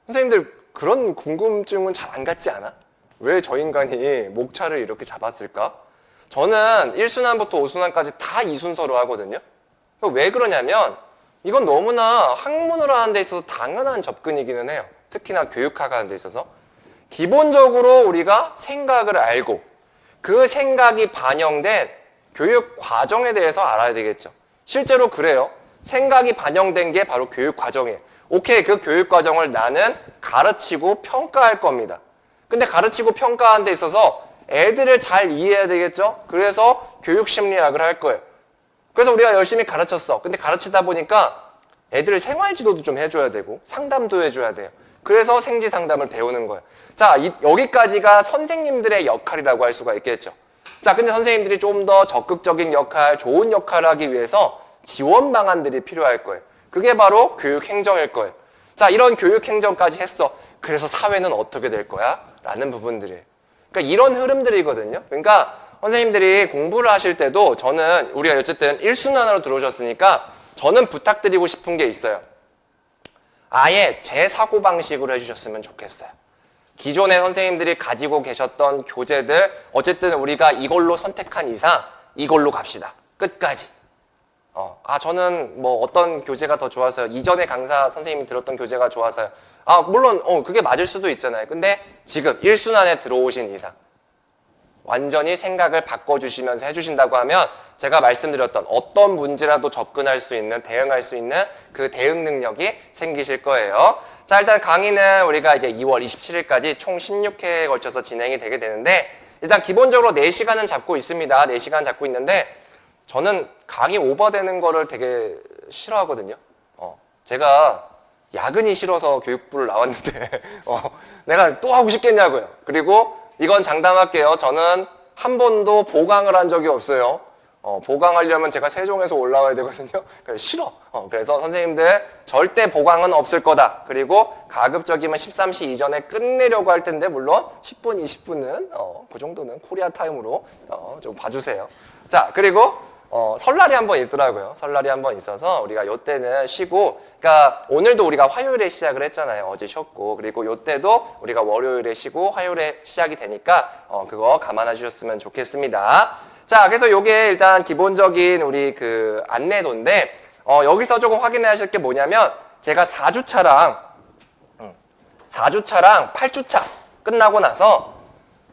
선생님들 그런 궁금증은 잘 안 갖지 않아? 왜 저 인간이 목차를 이렇게 잡았을까? 저는 1순환부터 5순환까지 다 이 순서로 하거든요. 왜 그러냐면 이건 너무나 학문으로 하는 데 있어서 당연한 접근이기는 해요. 특히나 교육학 하는 데 있어서. 기본적으로 우리가 생각을 알고 그 생각이 반영된 교육 과정에 대해서 알아야 되겠죠. 실제로 그래요. 생각이 반영된 게 바로 교육 과정이에요. 오케이, 그 교육 과정을 나는 가르치고 평가할 겁니다. 근데 가르치고 평가하는 데 있어서 애들을 잘 이해해야 되겠죠. 그래서 교육 심리학을 할 거예요. 그래서 우리가 열심히 가르쳤어. 근데 가르치다 보니까 애들 생활 지도도 좀 해줘야 되고 상담도 해줘야 돼요. 그래서 생지 상담을 배우는 거예요. 자, 여기까지가 선생님들의 역할이라고 할 수가 있겠죠. 자, 근데 선생님들이 좀 더 적극적인 역할, 좋은 역할을 하기 위해서 지원 방안들이 필요할 거예요. 그게 바로 교육 행정일 거예요. 자, 이런 교육 행정까지 했어. 그래서 사회는 어떻게 될 거야? 라는 부분들이에요. 그러니까 이런 흐름들이거든요. 그러니까 선생님들이 공부를 하실 때도 저는 우리가 어쨌든 1순환으로 들어오셨으니까 저는 부탁드리고 싶은 게 있어요. 아예 제 사고방식으로 해주셨으면 좋겠어요. 기존의 선생님들이 가지고 계셨던 교재들 어쨌든 우리가 이걸로 선택한 이상 이걸로 갑시다. 끝까지. 저는 뭐 어떤 교재가 더 좋아서요. 이전에 강사 선생님이 들었던 교재가 좋아서요. 물론 그게 맞을 수도 있잖아요. 근데 지금 1순환에 들어오신 이상 완전히 생각을 바꿔주시면서 해주신다고 하면 제가 말씀드렸던 어떤 문제라도 접근할 수 있는, 대응할 수 있는 그 대응 능력이 생기실 거예요. 자, 일단 강의는 우리가 이제 2월 27일까지 총 16회에 걸쳐서 진행이 되게 되는데 일단 기본적으로 4시간은 잡고 있습니다. 4시간 잡고 있는데 저는 강의 오버되는 거를 되게 싫어하거든요. 제가 야근이 싫어서 교육부를 나왔는데 내가 또 하고 싶겠냐고요. 그리고 이건 장담할게요. 저는 한 번도 보강을 한 적이 없어요. 보강하려면 제가 세종에서 올라와야 되거든요. 그래서 싫어. 그래서 선생님들 절대 보강은 없을 거다. 그리고 가급적이면 13시 이전에 끝내려고 할 텐데 물론 10분, 20분은 그 정도는 코리아 타임으로 좀 봐주세요. 자, 그리고 설날이 한번 있더라고요. 설날이 한번 있어서 우리가 요때는 쉬고, 그러니까 오늘도 우리가 화요일에 시작을 했잖아요. 어제 쉬었고, 그리고 요때도 우리가 월요일에 쉬고 화요일에 시작이 되니까 그거 감안해 주셨으면 좋겠습니다. 자, 그래서 요게 일단 기본적인 우리 그 안내도인데, 여기서 조금 확인해야 하실 게 뭐냐면, 제가 4주차랑 8주차 끝나고 나서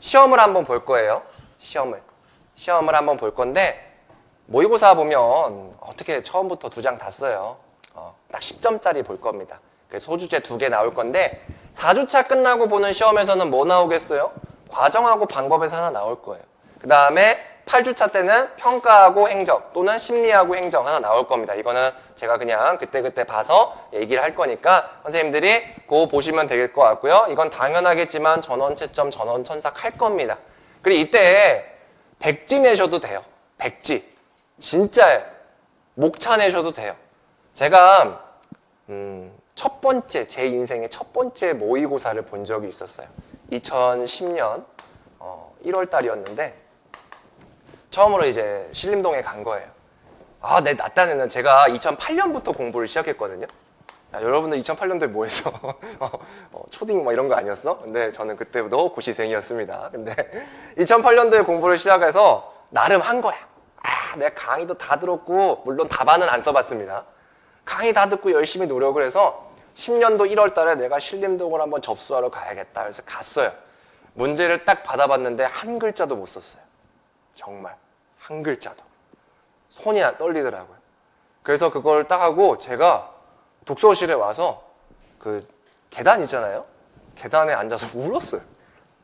시험을 한번 볼 거예요. 시험을 한번 볼 건데, 모의고사 보면 어떻게 처음부터 2장 다 써요. 딱 10점짜리 볼 겁니다. 그래서 소주제 2개 나올 건데, 4주차 끝나고 보는 시험에서는 뭐 나오겠어요? 과정하고 방법에서 하나 나올 거예요. 그 다음에 8주차 때는 평가하고 행정 또는 심리하고 행정 하나 나올 겁니다. 이거는 제가 그냥 그때그때 봐서 얘기를 할 거니까 선생님들이 그거 보시면 될 것 같고요. 이건 당연하겠지만 전원 채점, 전원 천삭 할 겁니다. 그리고 이때 백지 내셔도 돼요. 백지. 진짜예요. 목차 내셔도 돼요. 제가 첫 번째, 제 인생의 첫 번째 모의고사를 본 적이 있었어요. 2010년 1월 달이었는데 처음으로 이제 신림동에 간 거예요. 나 딴에는 제가 2008년부터 공부를 시작했거든요. 야, 여러분들 2008년도에 뭐 했어? 초딩 뭐 이런 거 아니었어? 근데 저는 그때부터 고시생이었습니다. 근데 2008년도에 공부를 시작해서 나름 한 거야. 내가 강의도 다 들었고, 물론 답안은 안 써봤습니다. 강의 다 듣고 열심히 노력을 해서 10년도 1월 달에 내가 신림동을 한번 접수하러 가야겠다. 그래서 갔어요. 문제를 딱 받아봤는데 한 글자도 못 썼어요. 정말. 한 글자도. 손이 떨리더라고요. 그래서 그걸 딱 하고 제가 독서실에 와서 그 계단 있잖아요. 계단에 앉아서 울었어요.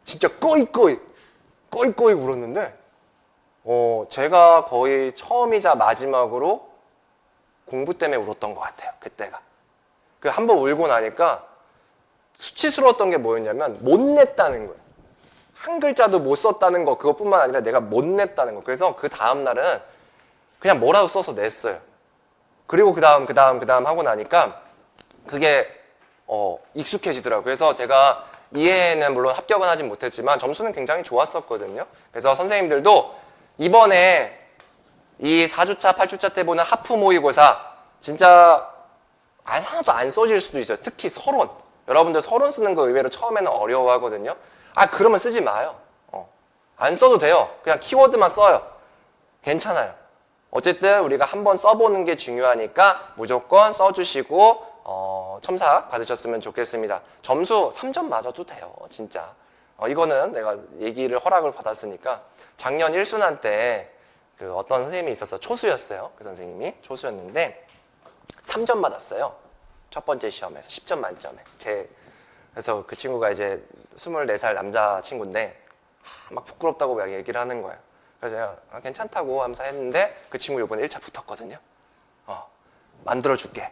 진짜 꺼이꺼이 울었는데 제가 거의 처음이자 마지막으로 공부 때문에 울었던 것 같아요. 그때가. 한 번 울고 나니까 수치스러웠던 게 뭐였냐면 못 냈다는 거예요. 한 글자도 못 썼다는 거, 그것뿐만 아니라 내가 못 냈다는 거. 그래서 그 다음 날은 그냥 뭐라도 써서 냈어요. 그리고 그 다음 하고 나니까 그게 익숙해지더라고요. 그래서 제가 이해는 물론 합격은 하진 못했지만 점수는 굉장히 좋았었거든요. 그래서 선생님들도 이번에 이 4주차, 8주차 때 보는 하프 모의고사 진짜 하나도 안 써질 수도 있어요. 특히 서론. 여러분들 서론 쓰는 거 의외로 처음에는 어려워하거든요. 그러면 쓰지 마요. 안 써도 돼요. 그냥 키워드만 써요. 괜찮아요. 어쨌든 우리가 한번 써보는 게 중요하니까 무조건 써주시고 첨삭 받으셨으면 좋겠습니다. 점수 3점 맞아도 돼요. 진짜. 이거는 내가 허락을 받았으니까 작년 1순환 때 그 어떤 선생님이 있었어. 초수였어요. 그 선생님이 초수였는데 3점 맞았어요. 첫 번째 시험에서 10점 만점에. 그래서 그 친구가 이제 24살 남자친구인데 막 부끄럽다고 막 얘기를 하는 거예요. 그래서 제가 괜찮다고 하면서 했는데 그 친구 이번에 1차 붙었거든요. 만들어줄게.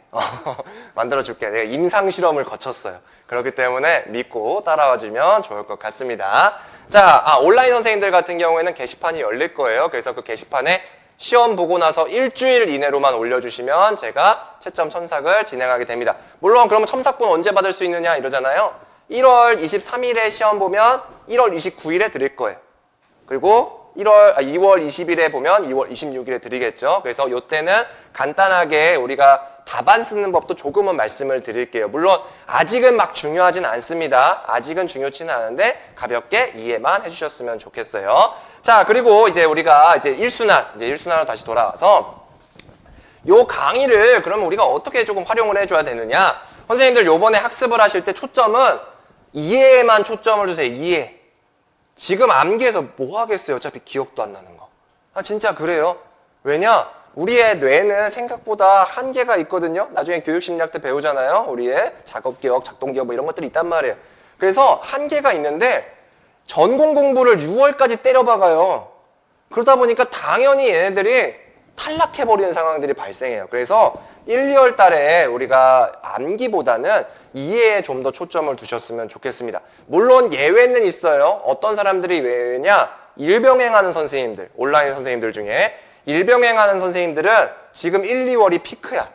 만들어줄게. 내가 임상실험을 거쳤어요. 그렇기 때문에 믿고 따라와주면 좋을 것 같습니다. 자, 온라인 선생님들 같은 경우에는 게시판이 열릴 거예요. 그래서 그 게시판에 시험 보고 나서 일주일 이내로만 올려주시면 제가 채점 첨삭을 진행하게 됩니다. 물론 그러면 첨삭본 언제 받을 수 있느냐 이러잖아요. 1월 23일에 시험 보면 1월 29일에 드릴 거예요. 그리고 2월 20일에 보면 2월 26일에 드리겠죠. 그래서 이때는 간단하게 우리가 답안 쓰는 법도 조금은 말씀을 드릴게요. 물론 아직은 막 중요하진 않습니다. 아직은 중요치는 않은데 가볍게 이해만 해주셨으면 좋겠어요. 자, 그리고 이제 우리가 이제 1순환으로 다시 돌아와서 요 강의를 그러면 우리가 어떻게 조금 활용을 해줘야 되느냐. 선생님들 요번에 학습을 하실 때 초점은 이해에만 초점을 두세요. 이해. 지금 암기해서 뭐 하겠어요? 어차피 기억도 안 나는 거. 진짜 그래요. 왜냐? 우리의 뇌는 생각보다 한계가 있거든요. 나중에 교육심리학 때 배우잖아요. 우리의 작업기억, 작동기억 뭐 이런 것들이 있단 말이에요. 그래서 한계가 있는데 전공 공부를 6월까지 때려박아요. 그러다 보니까 당연히 얘네들이 탈락해버리는 상황들이 발생해요. 그래서 1, 2월 달에 우리가 암기보다는 이해에 좀 더 초점을 두셨으면 좋겠습니다. 물론 예외는 있어요. 어떤 사람들이 예외냐? 일병행하는 선생님들, 온라인 선생님들 중에 일병행하는 선생님들은 지금 1, 2월이 피크야.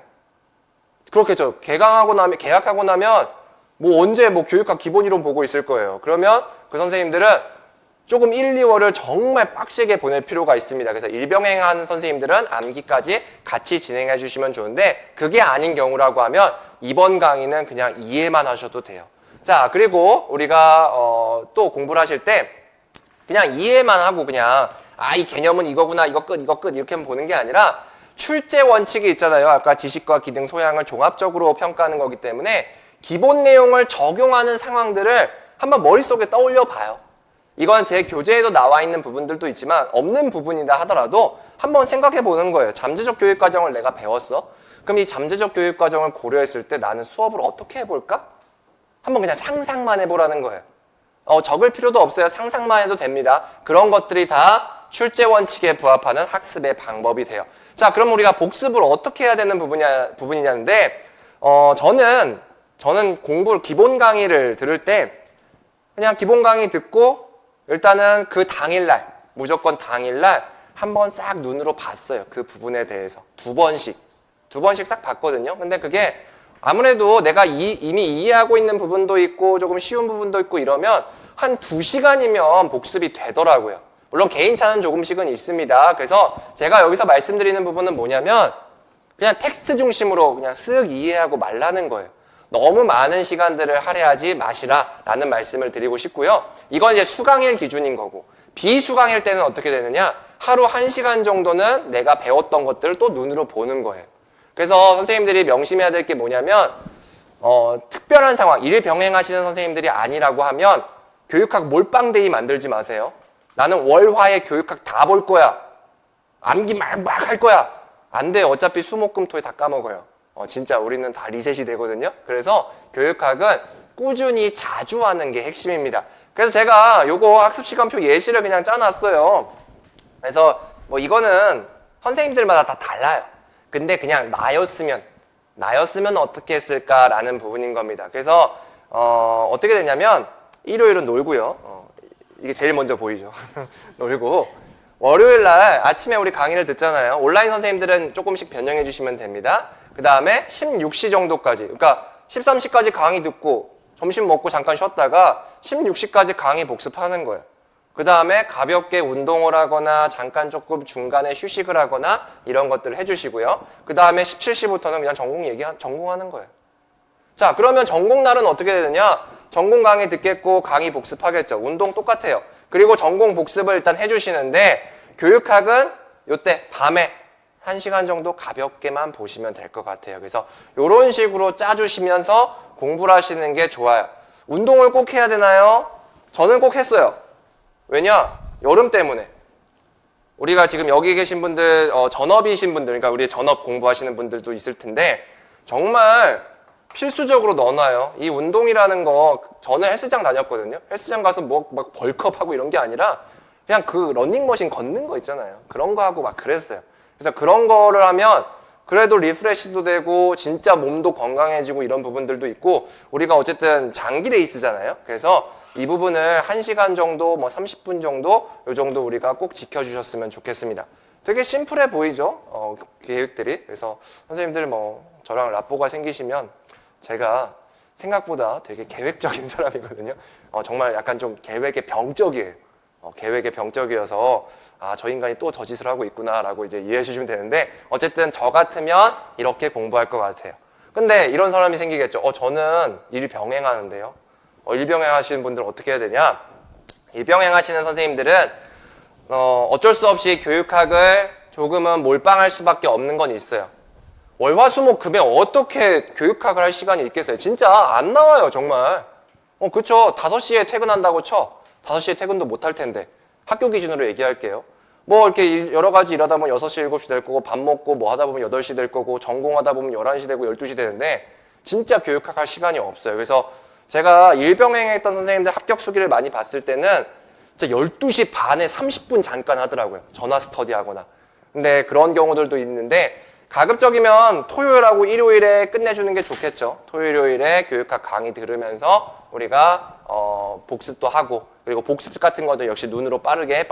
그렇겠죠. 개학하고 나면 뭐 언제 뭐 교육학 기본이론 보고 있을 거예요. 그러면 그 선생님들은 조금 1, 2월을 정말 빡세게 보낼 필요가 있습니다. 그래서 일병행하는 선생님들은 암기까지 같이 진행해 주시면 좋은데 그게 아닌 경우라고 하면 이번 강의는 그냥 이해만 하셔도 돼요. 자, 그리고 우리가 또 공부를 하실 때 그냥 이해만 하고 그냥 이 개념은 이거구나, 이거 끝 이렇게만 보는 게 아니라 출제 원칙이 있잖아요. 아까 지식과 기능 소양을 종합적으로 평가하는 거기 때문에 기본 내용을 적용하는 상황들을 한번 머릿속에 떠올려 봐요. 이건 제 교재에도 나와 있는 부분들도 있지만 없는 부분이다 하더라도 한번 생각해 보는 거예요. 잠재적 교육 과정을 내가 배웠어? 그럼 이 잠재적 교육 과정을 고려했을 때 나는 수업을 어떻게 해볼까? 한번 그냥 상상만 해보라는 거예요. 적을 필요도 없어요. 상상만 해도 됩니다. 그런 것들이 다 출제 원칙에 부합하는 학습의 방법이 돼요. 자, 그럼 우리가 복습을 어떻게 해야 되는 부분이냐는데 저는 공부를 기본 강의를 들을 때 그냥 기본 강의 듣고 일단은 그 당일날 무조건 당일날 한번 싹 눈으로 봤어요. 그 부분에 대해서 두 번씩 싹 봤거든요. 근데 그게 아무래도 내가 이미 이해하고 있는 부분도 있고 조금 쉬운 부분도 있고 이러면 한 2시간이면 복습이 되더라고요. 물론 개인차는 조금씩은 있습니다. 그래서 제가 여기서 말씀드리는 부분은 뭐냐면 그냥 텍스트 중심으로 그냥 쓱 이해하고 말라는 거예요. 너무 많은 시간들을 할애하지 마시라 라는 말씀을 드리고 싶고요. 이건 이제 수강일 기준인 거고 비수강일 때는 어떻게 되느냐, 하루 1시간 정도는 내가 배웠던 것들을 또 눈으로 보는 거예요. 그래서 선생님들이 명심해야 될 게 뭐냐면 특별한 상황, 일병행하시는 선생님들이 아니라고 하면 교육학 몰빵데이 만들지 마세요. 나는 월화에 교육학 다 볼 거야. 암기 막 할 거야. 안 돼요. 어차피 수목금토에 다 까먹어요. 진짜 우리는 다 리셋이 되거든요. 그래서 교육학은 꾸준히 자주 하는 게 핵심입니다. 그래서 제가 요거 학습시간표 예시를 그냥 짜놨어요. 그래서 뭐 이거는 선생님들마다 다 달라요. 근데 그냥 나였으면 어떻게 했을까라는 부분인 겁니다. 그래서 어떻게 되냐면 일요일은 놀고요. 이게 제일 먼저 보이죠. 놀고 월요일 날 아침에 우리 강의를 듣잖아요. 온라인 선생님들은 조금씩 변형해 주시면 됩니다. 그 다음에 16시 정도까지, 그러니까 13시까지 강의 듣고 점심 먹고 잠깐 쉬었다가 16시까지 강의 복습하는 거예요. 그 다음에 가볍게 운동을 하거나 잠깐 조금 중간에 휴식을 하거나 이런 것들을 해주시고요. 그 다음에 17시부터는 그냥 전공하는 거예요. 자, 그러면 전공날은 어떻게 되느냐? 전공 강의 듣겠고 강의 복습하겠죠. 운동 똑같아요. 그리고 전공 복습을 일단 해주시는데 교육학은 요때 밤에 1시간 정도 가볍게만 보시면 될 것 같아요. 그래서 이런 식으로 짜주시면서 공부를 하시는 게 좋아요. 운동을 꼭 해야 되나요? 저는 꼭 했어요. 왜냐? 여름 때문에. 우리가 지금 여기 계신 분들, 전업이신 분들, 그러니까 우리 전업 공부하시는 분들도 있을 텐데 정말 필수적으로 넣어놔요. 이 운동이라는 거, 저는 헬스장 다녔거든요. 헬스장 가서 뭐 막 벌크업하고 이런 게 아니라 그냥 그 러닝머신 걷는 거 있잖아요. 그런 거 하고 막 그랬어요. 그래서 그런 거를 하면 그래도 리프레시도 되고 진짜 몸도 건강해지고 이런 부분들도 있고 우리가 어쨌든 장기 레이스잖아요. 그래서 이 부분을 1시간 정도, 뭐 30분 정도 요 정도 우리가 꼭 지켜주셨으면 좋겠습니다. 되게 심플해 보이죠? 계획들이. 그래서 선생님들 뭐 저랑 라뽀가 생기시면 제가 생각보다 되게 계획적인 사람이거든요. 정말 약간 좀 계획에 병적이에요. 계획에 병적이어서 저 인간이 또 저 짓을 하고 있구나라고 이제 이해해 주시면 되는데 어쨌든 저 같으면 이렇게 공부할 것 같아요. 근데 이런 사람이 생기겠죠. 저는 일병행하는데요. 일병행 하시는 분들은 어떻게 해야 되냐? 일병행 하시는 선생님들은 어쩔 수 없이 교육학을 조금은 몰빵할 수밖에 없는 건 있어요. 월화수목금에 어떻게 교육학을 할 시간이 있겠어요? 진짜 안 나와요, 정말. 그쵸. 5시에 퇴근한다고 쳐. 5시에 퇴근도 못 할 텐데. 학교 기준으로 얘기할게요. 뭐 이렇게 여러 가지 일하다 보면 6시, 7시 될 거고 밥 먹고 뭐 하다 보면 8시 될 거고 전공하다 보면 11시 되고 12시 되는데 진짜 교육학 할 시간이 없어요. 그래서 제가 일병행했던 선생님들 합격 수기를 많이 봤을 때는 진짜 12시 반에 30분 잠깐 하더라고요. 전화 스터디 하거나. 근데 그런 경우들도 있는데 가급적이면 토요일하고 일요일에 끝내주는 게 좋겠죠. 토요일, 일요일에 교육학 강의 들으면서 우리가 복습도 하고 그리고 복습 같은 것도 역시 눈으로 빠르게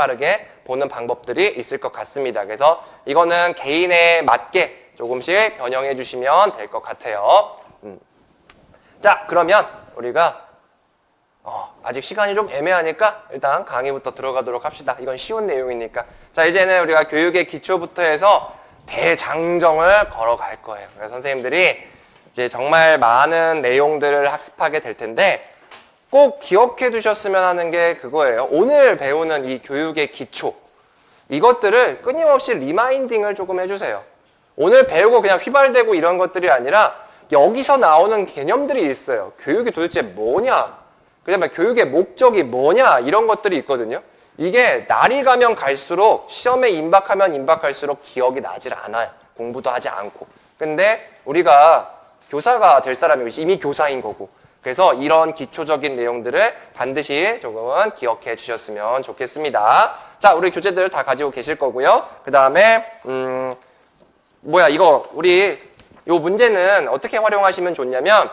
보는 방법들이 있을 것 같습니다. 그래서 이거는 개인에 맞게 조금씩 변형해 주시면 될 것 같아요. 자, 그러면 우리가 아직 시간이 좀 애매하니까 일단 강의부터 들어가도록 합시다. 이건 쉬운 내용이니까. 자, 이제는 우리가 교육의 기초부터 해서 대장정을 걸어갈 거예요. 그래서 선생님들이 이제 정말 많은 내용들을 학습하게 될 텐데 꼭 기억해 두셨으면 하는 게 그거예요. 오늘 배우는 이 교육의 기초, 이것들을 끊임없이 리마인딩을 조금 해주세요. 오늘 배우고 그냥 휘발되고 이런 것들이 아니라 여기서 나오는 개념들이 있어요. 교육이 도대체 뭐냐? 그다음에 교육의 목적이 뭐냐? 이런 것들이 있거든요. 이게 날이 가면 갈수록 시험에 임박하면 임박할수록 기억이 나질 않아요. 공부도 하지 않고. 근데 우리가 교사가 될 사람이 이미 교사인 거고. 그래서 이런 기초적인 내용들을 반드시 조금은 기억해 주셨으면 좋겠습니다. 자, 우리 교재들 다 가지고 계실 거고요. 그 다음에 우리 요 문제는 어떻게 활용하시면 좋냐면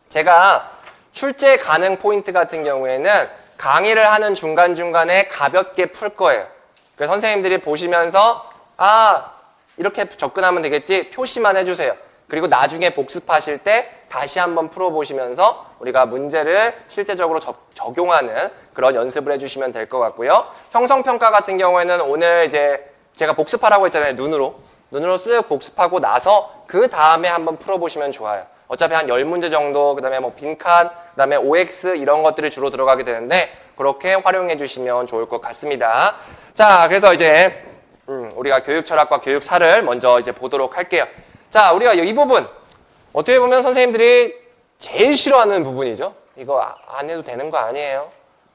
제가 출제 가능 포인트 같은 경우에는 강의를 하는 중간중간에 가볍게 풀 거예요. 그래서 선생님들이 보시면서 이렇게 접근하면 되겠지 표시만 해주세요. 그리고 나중에 복습하실 때 다시 한번 풀어보시면서 우리가 문제를 실제적으로 적용하는 그런 연습을 해주시면 될 것 같고요. 형성평가 같은 경우에는 오늘 이제 제가 복습하라고 했잖아요. 눈으로 쓱 복습하고 나서 그 다음에 한번 풀어보시면 좋아요. 어차피 한 10문제 정도, 그 다음에 빈칸, 그 다음에 OX 이런 것들이 주로 들어가게 되는데 그렇게 활용해 주시면 좋을 것 같습니다. 자, 그래서 이제 우리가 교육철학과 교육사를 먼저 이제 보도록 할게요. 자, 우리가 이 부분 어떻게 보면 선생님들이 제일 싫어하는 부분이죠. 이거 안 해도 되는 거 아니에요.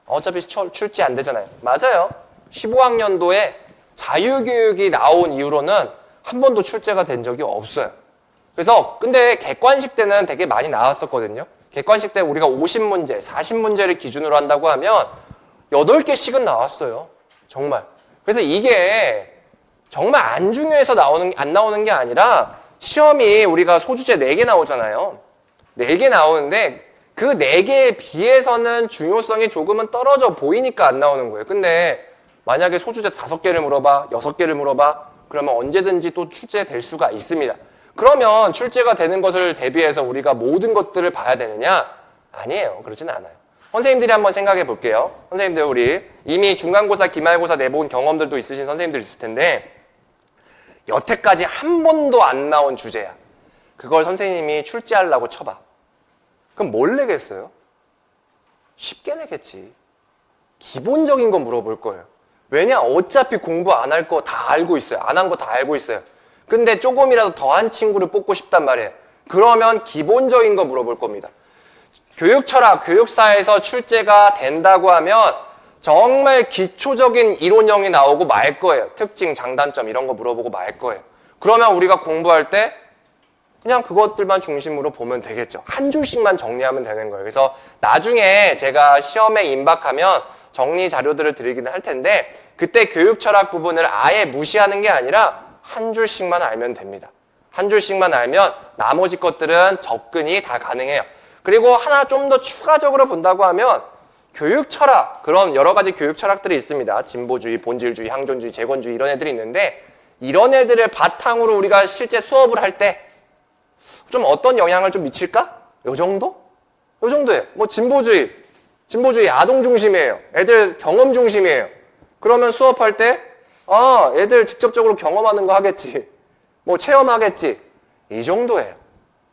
어차피 출제 안 되잖아요. 맞아요. 15학년도에 자유교육이 나온 이후로는 한 번도 출제가 된 적이 없어요. 그래서 근데 객관식 때는 되게 많이 나왔었거든요. 객관식 때 우리가 50문제, 40문제를 기준으로 한다고 하면 8개씩은 나왔어요. 정말. 그래서 이게 정말 안 중요해서 안 나오는 게 아니라 시험이 우리가 소주제 4개 나오잖아요. 4개 나오는데 그 4개에 비해서는 중요성이 조금은 떨어져 보이니까 안 나오는 거예요. 근데 만약에 소주제 5개를 물어봐, 6개를 물어봐, 그러면 언제든지 또 출제될 수가 있습니다. 그러면 출제가 되는 것을 대비해서 우리가 모든 것들을 봐야 되느냐? 아니에요. 그렇진 않아요. 선생님들이 한번 생각해 볼게요. 선생님들 우리 이미 중간고사, 기말고사 내본 경험들도 있으신 선생님들 있을 텐데 여태까지 한 번도 안 나온 주제야. 그걸 선생님이 출제하려고 쳐봐. 그럼 뭘 내겠어요? 쉽게 내겠지. 기본적인 거 물어볼 거예요. 왜냐? 어차피 공부 안 할 거 다 알고 있어요. 안 한 거 다 알고 있어요. 근데 조금이라도 더한 친구를 뽑고 싶단 말이에요. 그러면 기본적인 거 물어볼 겁니다. 교육철학, 교육사에서 출제가 된다고 하면 정말 기초적인 이론형이 나오고 말 거예요. 특징, 장단점 이런 거 물어보고 말 거예요. 그러면 우리가 공부할 때 그냥 그것들만 중심으로 보면 되겠죠. 한 줄씩만 정리하면 되는 거예요. 그래서 나중에 제가 시험에 임박하면 정리 자료들을 드리기는 할 텐데 그때 교육철학 부분을 아예 무시하는 게 아니라 한 줄씩만 알면 됩니다. 한 줄씩만 알면 나머지 것들은 접근이 다 가능해요. 그리고 하나 좀 더 추가적으로 본다고 하면 교육철학, 그런 여러 가지 교육철학들이 있습니다. 진보주의, 본질주의, 항존주의, 재건주의 이런 애들이 있는데 이런 애들을 바탕으로 우리가 실제 수업을 할 때 좀 어떤 영향을 좀 미칠까? 요 정도? 요 정도예요. 뭐 진보주의 아동 중심이에요. 애들 경험 중심이에요. 그러면 수업할 때 애들 직접적으로 경험하는 거 하겠지. 뭐 체험하겠지. 이 정도예요.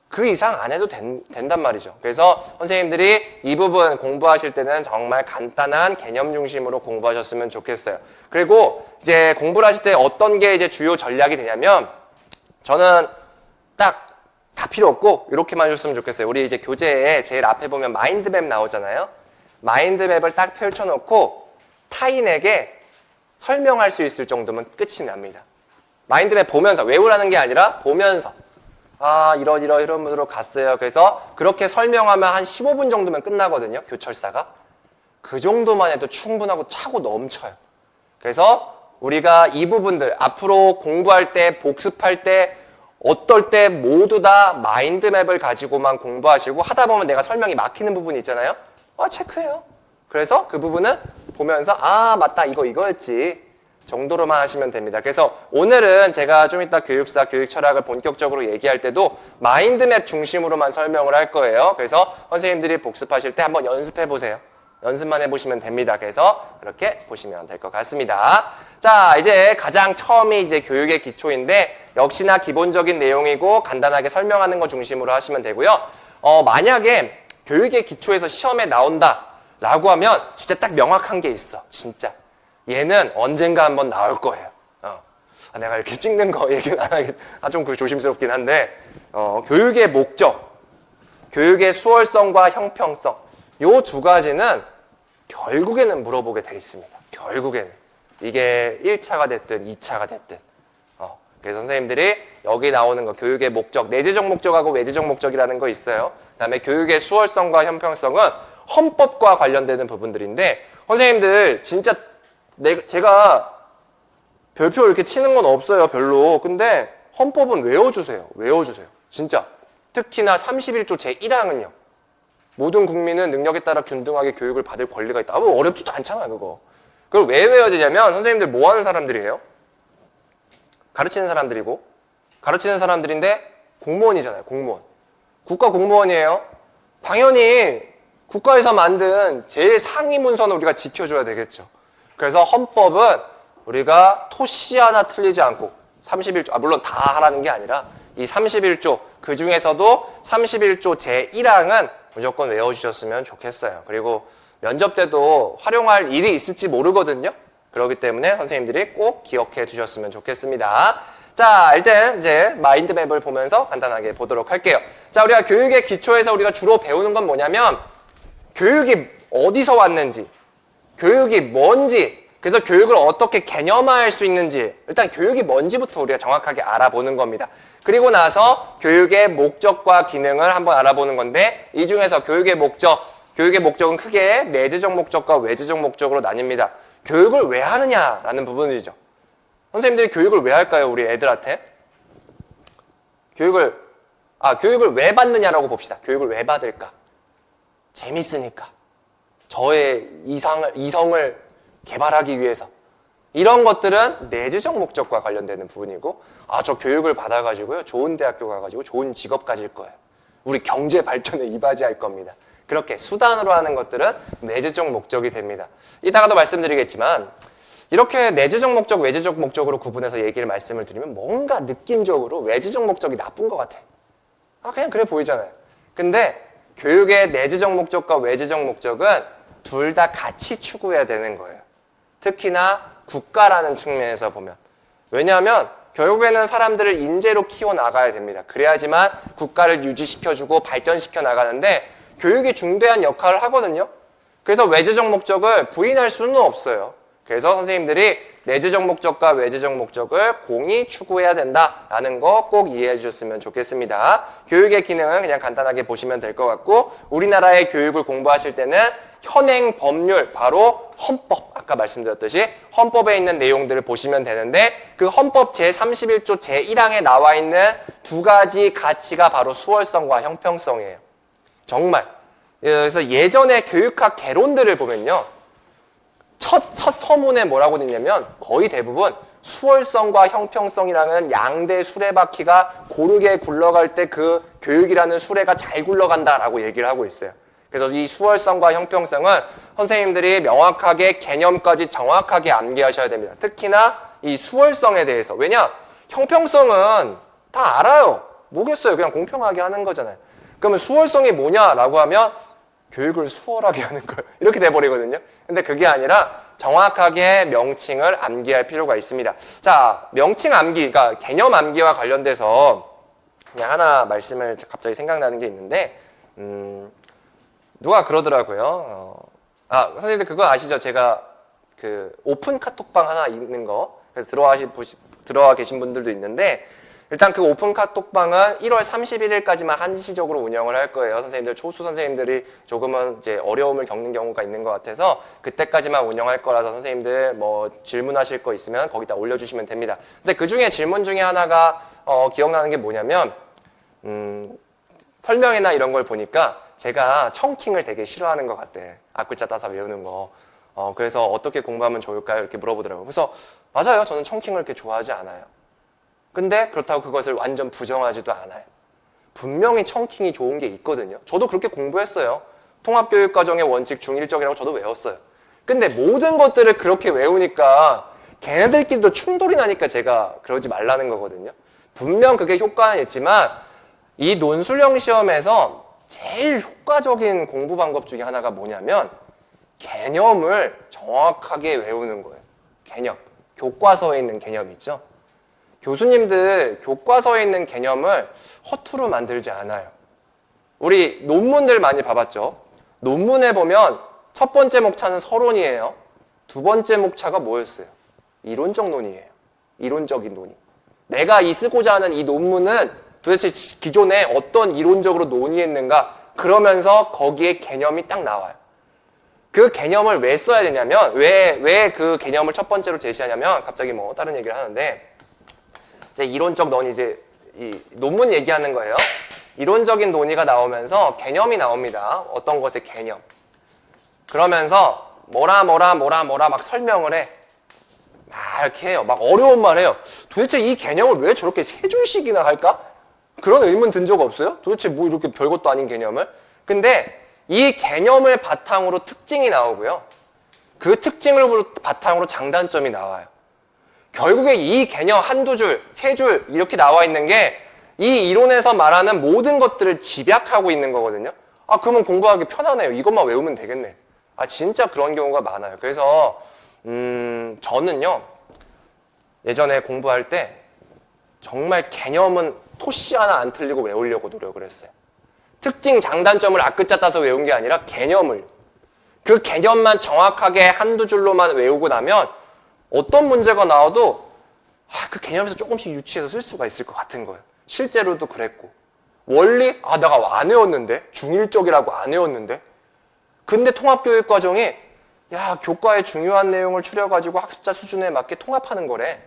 그 이상 안 해도 된단 말이죠. 그래서 선생님들이 이 부분 공부하실 때는 정말 간단한 개념 중심으로 공부하셨으면 좋겠어요. 그리고 이제 공부를 하실 때 어떤 게 이제 주요 전략이 되냐면 저는 딱 다 필요 없고 이렇게만 해줬으면 좋겠어요. 우리 이제 교재에 제일 앞에 보면 마인드맵 나오잖아요. 마인드맵을 딱 펼쳐놓고 타인에게 설명할 수 있을 정도면 끝이 납니다. 마인드맵 보면서 외우라는 게 아니라 보면서 이런 분으로 갔어요. 그래서 그렇게 설명하면 한 15분 정도면 끝나거든요. 교철사가. 그 정도만 해도 충분하고 차고 넘쳐요. 그래서 우리가 이 부분들 앞으로 공부할 때 복습할 때 어떨 때 모두 다 마인드맵을 가지고만 공부하시고 하다 보면 내가 설명이 막히는 부분이 있잖아요. 체크해요. 그래서 그 부분은 보면서 아 맞다 이거였지 정도로만 하시면 됩니다. 그래서 오늘은 제가 좀 이따 교육사, 교육 철학을 본격적으로 얘기할 때도 마인드맵 중심으로만 설명을 할 거예요. 그래서 선생님들이 복습하실 때 한번 연습해 보세요. 연습만 해보시면 됩니다. 그래서 그렇게 보시면 될 것 같습니다. 자, 이제 가장 처음이 이제 교육의 기초인데 역시나 기본적인 내용이고 간단하게 설명하는 거 중심으로 하시면 되고요. 만약에 교육의 기초에서 시험에 나온다라고 하면 진짜 딱 명확한 게 있어. 진짜. 얘는 언젠가 한번 나올 거예요. 내가 이렇게 찍는 거 얘기는 안 하겠, 좀 조심스럽긴 한데, 교육의 목적, 교육의 수월성과 형평성, 요 두 가지는 결국에는 물어보게 돼 있습니다. 결국에는. 이게 1차가 됐든 2차가 됐든. 그래서 선생님들이 여기 나오는 거, 교육의 목적, 내재적 목적하고 외재적 목적이라는 거 있어요. 그 다음에 교육의 수월성과 형평성은 헌법과 관련되는 부분들인데, 선생님들 진짜 제가 별표 이렇게 치는 건 없어요, 별로. 근데 헌법은 외워주세요. 외워주세요. 진짜. 특히나 31조 제1항은요. 모든 국민은 능력에 따라 균등하게 교육을 받을 권리가 있다. 뭐 어렵지도 않잖아요, 그거. 그걸 왜 외워야 되냐면 선생님들 뭐 하는 사람들이에요? 가르치는 사람들이고 가르치는 사람들인데 공무원이잖아요, 공무원. 국가 공무원이에요. 당연히 국가에서 만든 제일 상위 문서는 우리가 지켜줘야 되겠죠. 그래서 헌법은 우리가 토시 하나 틀리지 않고 31조, 물론 다 하라는 게 아니라 이 31조, 그 중에서도 31조 제1항은 무조건 외워주셨으면 좋겠어요. 그리고 면접 때도 활용할 일이 있을지 모르거든요. 그렇기 때문에 선생님들이 꼭 기억해 두셨으면 좋겠습니다. 자, 일단 이제 마인드맵을 보면서 간단하게 보도록 할게요. 자, 우리가 교육의 기초에서 우리가 주로 배우는 건 뭐냐면 교육이 어디서 왔는지, 교육이 뭔지, 그래서 교육을 어떻게 개념화할 수 있는지, 일단 교육이 뭔지부터 우리가 정확하게 알아보는 겁니다. 그리고 나서 교육의 목적과 기능을 한번 알아보는 건데, 이 중에서 교육의 목적은 크게 내재적 목적과 외재적 목적으로 나뉩니다. 교육을 왜 하느냐라는 부분이죠. 선생님들이 교육을 왜 할까요, 우리 애들한테? 교육을 왜 받느냐라고 봅시다. 교육을 왜 받을까? 재밌으니까. 저의 이성을 개발하기 위해서. 이런 것들은 내재적 목적과 관련되는 부분이고, 저 교육을 받아가지고요, 좋은 대학교 가가지고 좋은 직업 가질 거예요. 우리 경제 발전에 이바지할 겁니다. 그렇게 수단으로 하는 것들은 내재적 목적이 됩니다. 이따가도 말씀드리겠지만, 이렇게 내재적 목적, 외재적 목적으로 구분해서 말씀을 드리면 뭔가 느낌적으로 외재적 목적이 나쁜 것 같아. 그냥 그래 보이잖아요. 근데 교육의 내재적 목적과 외재적 목적은 둘 다 같이 추구해야 되는 거예요. 특히나 국가라는 측면에서 보면. 왜냐하면 결국에는 사람들을 인재로 키워나가야 됩니다. 그래야지만 국가를 유지시켜주고 발전시켜 나가는데 교육이 중대한 역할을 하거든요. 그래서 외재적 목적을 부인할 수는 없어요. 그래서 선생님들이 내재적 목적과 외재적 목적을 공히 추구해야 된다라는 거 꼭 이해해 주셨으면 좋겠습니다. 교육의 기능은 그냥 간단하게 보시면 될 것 같고, 우리나라의 교육을 공부하실 때는 현행 법률, 바로 헌법, 아까 말씀드렸듯이 헌법에 있는 내용들을 보시면 되는데, 그 헌법 제31조 제1항에 나와 있는 두 가지 가치가 바로 수월성과 형평성이에요. 정말. 그래서 예전에 교육학 개론들을 보면요, 첫 서문에 뭐라고 돼 있냐면 거의 대부분 수월성과 형평성이라는 양대 수레바퀴가 고르게 굴러갈 때 그 교육이라는 수레가 잘 굴러간다라고 얘기를 하고 있어요. 그래서 이 수월성과 형평성은 선생님들이 명확하게 개념까지 정확하게 암기하셔야 됩니다. 특히나 이 수월성에 대해서. 왜냐? 형평성은 다 알아요. 뭐겠어요? 그냥 공평하게 하는 거잖아요. 그러면 수월성이 뭐냐라고 하면 교육을 수월하게 하는 거예요. 이렇게 돼버리거든요. 근데 그게 아니라 정확하게 명칭을 암기할 필요가 있습니다. 자, 명칭 암기, 그러니까 개념 암기와 관련돼서 그냥 하나 말씀을 갑자기 생각나는 게 있는데, 누가 그러더라고요. 선생님들 그거 아시죠? 제가 그 오픈 카톡방 하나 있는 거, 그래서 들어와 계신 분들도 있는데, 일단 그 오픈 카톡방은 1월 31일까지만 한시적으로 운영을 할 거예요. 선생님들, 초수 선생님들이 조금은 이제 어려움을 겪는 경우가 있는 것 같아서 그때까지만 운영할 거라서 선생님들 뭐 질문하실 거 있으면 거기다 올려주시면 됩니다. 근데 그 중에 질문 중에 하나가 기억나는 게 뭐냐면 설명이나 이런 걸 보니까 제가 청킹을 되게 싫어하는 것 같대. 앞글자 따서 외우는 거. 그래서 어떻게 공부하면 좋을까요? 이렇게 물어보더라고요. 그래서 맞아요. 저는 청킹을 그렇게 좋아하지 않아요. 근데 그렇다고 그것을 완전 부정하지도 않아요. 분명히 청킹이 좋은 게 있거든요. 저도 그렇게 공부했어요. 통합교육과정의 원칙 중일적이라고 저도 외웠어요. 근데 모든 것들을 그렇게 외우니까 걔네들끼리도 충돌이 나니까 제가 그러지 말라는 거거든요. 분명 그게 효과는 있지만 이 논술형 시험에서 제일 효과적인 공부 방법 중에 하나가 뭐냐면 개념을 정확하게 외우는 거예요. 개념. 교과서에 있는 개념 있죠? 교수님들 교과서에 있는 개념을 허투루 만들지 않아요. 우리 논문들 많이 봐봤죠? 논문에 보면 첫 번째 목차는 서론이에요. 두 번째 목차가 뭐였어요? 이론적 논의예요. 이론적인 논의. 내가 이 쓰고자 하는 이 논문은 도대체 기존에 어떤 이론적으로 논의했는가 그러면서 거기에 개념이 딱 나와요. 그 개념을 왜 써야 되냐면 왜 그 개념을 첫 번째로 제시하냐면 갑자기 뭐 다른 얘기를 하는데 이제 이론적 논의 이제 이 논문 얘기하는 거예요. 이론적인 논의가 나오면서 개념이 나옵니다. 어떤 것의 개념. 그러면서 뭐라 막 설명을 해. 막 이렇게 해요. 막 어려운 말 해요. 도대체 이 개념을 왜 저렇게 세 줄씩이나 할까? 그런 의문 든 적 없어요? 도대체 뭐 이렇게 별것도 아닌 개념을? 근데 이 개념을 바탕으로 특징이 나오고요. 그 특징을 바탕으로 장단점이 나와요. 결국에 이 개념 한두 줄, 세 줄 이렇게 나와 있는 게 이 이론에서 말하는 모든 것들을 집약하고 있는 거거든요. 아, 그러면 공부하기 편하네요. 이것만 외우면 되겠네. 아, 진짜 그런 경우가 많아요. 그래서 저는요. 예전에 공부할 때 정말 개념은 토시 하나 안 틀리고 외우려고 노력을 했어요. 특징, 장단점을 앞글자 따서 외운 게 아니라 개념을. 그 개념만 정확하게 한두 줄로만 외우고 나면 어떤 문제가 나와도 그 개념에서 조금씩 유추해서 쓸 수가 있을 것 같은 거예요. 실제로도 그랬고. 원리? 내가 안 외웠는데? 중일적이라고 안 외웠는데? 근데 통합교육과정이 교과에 중요한 내용을 추려가지고 학습자 수준에 맞게 통합하는 거래.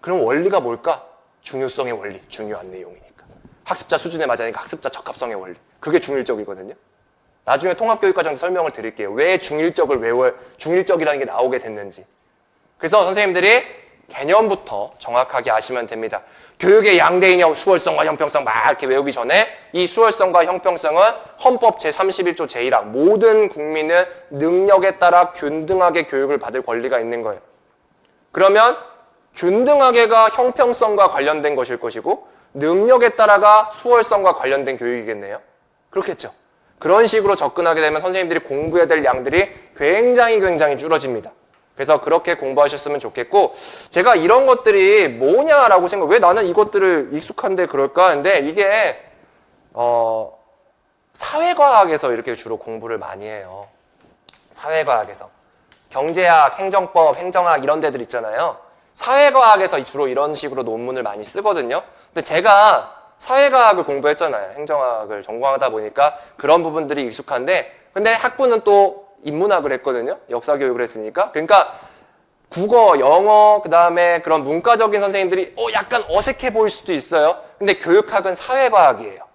그럼 원리가 뭘까? 중요성의 원리, 중요한 내용이니까. 학습자 수준에 맞으니까 학습자 적합성의 원리. 그게 중일적이거든요. 나중에 통합교육과정에서 설명을 드릴게요. 왜 중일적이라는 게 나오게 됐는지. 그래서 선생님들이 개념부터 정확하게 아시면 됩니다. 교육의 양대인형 수월성과 형평성 막 이렇게 외우기 전에 이 수월성과 형평성은 헌법 제31조 제1항 모든 국민은 능력에 따라 균등하게 교육을 받을 권리가 있는 거예요. 그러면 균등하게가 형평성과 관련된 것일 것이고 능력에 따라가 수월성과 관련된 교육이겠네요. 그렇겠죠. 그런 식으로 접근하게 되면 선생님들이 공부해야 될 양들이 굉장히 줄어집니다. 그래서 그렇게 공부하셨으면 좋겠고 제가 이런 것들이 뭐냐라고 왜 나는 이것들을 익숙한데 그럴까? 근데 이게 사회과학에서 이렇게 주로 공부를 많이 해요. 사회과학에서. 경제학, 행정법, 행정학 이런 데들 있잖아요. 사회과학에서 주로 이런 식으로 논문을 많이 쓰거든요. 근데 제가 사회과학을 공부했잖아요. 행정학을 전공하다 보니까 그런 부분들이 익숙한데 근데 학부는 또 인문학을 했거든요. 역사교육을 했으니까. 그러니까 국어, 영어, 그 다음에 그런 문과적인 선생님들이 약간 어색해 보일 수도 있어요. 근데 교육학은 사회과학이에요.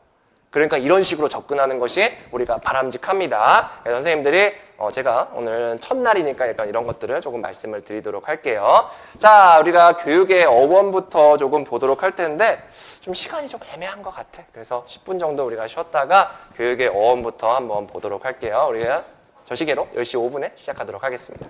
그러니까 이런 식으로 접근하는 것이 우리가 바람직합니다. 선생님들이 제가 오늘 첫날이니까 약간 이런 것들을 조금 말씀을 드리도록 할게요. 자, 우리가 교육의 어원부터 조금 보도록 할 텐데 좀 시간이 좀 애매한 것 같아. 그래서 10분 정도 우리가 쉬었다가 교육의 어원부터 한번 보도록 할게요. 우리가 저시계로 10시 5분에 시작하도록 하겠습니다.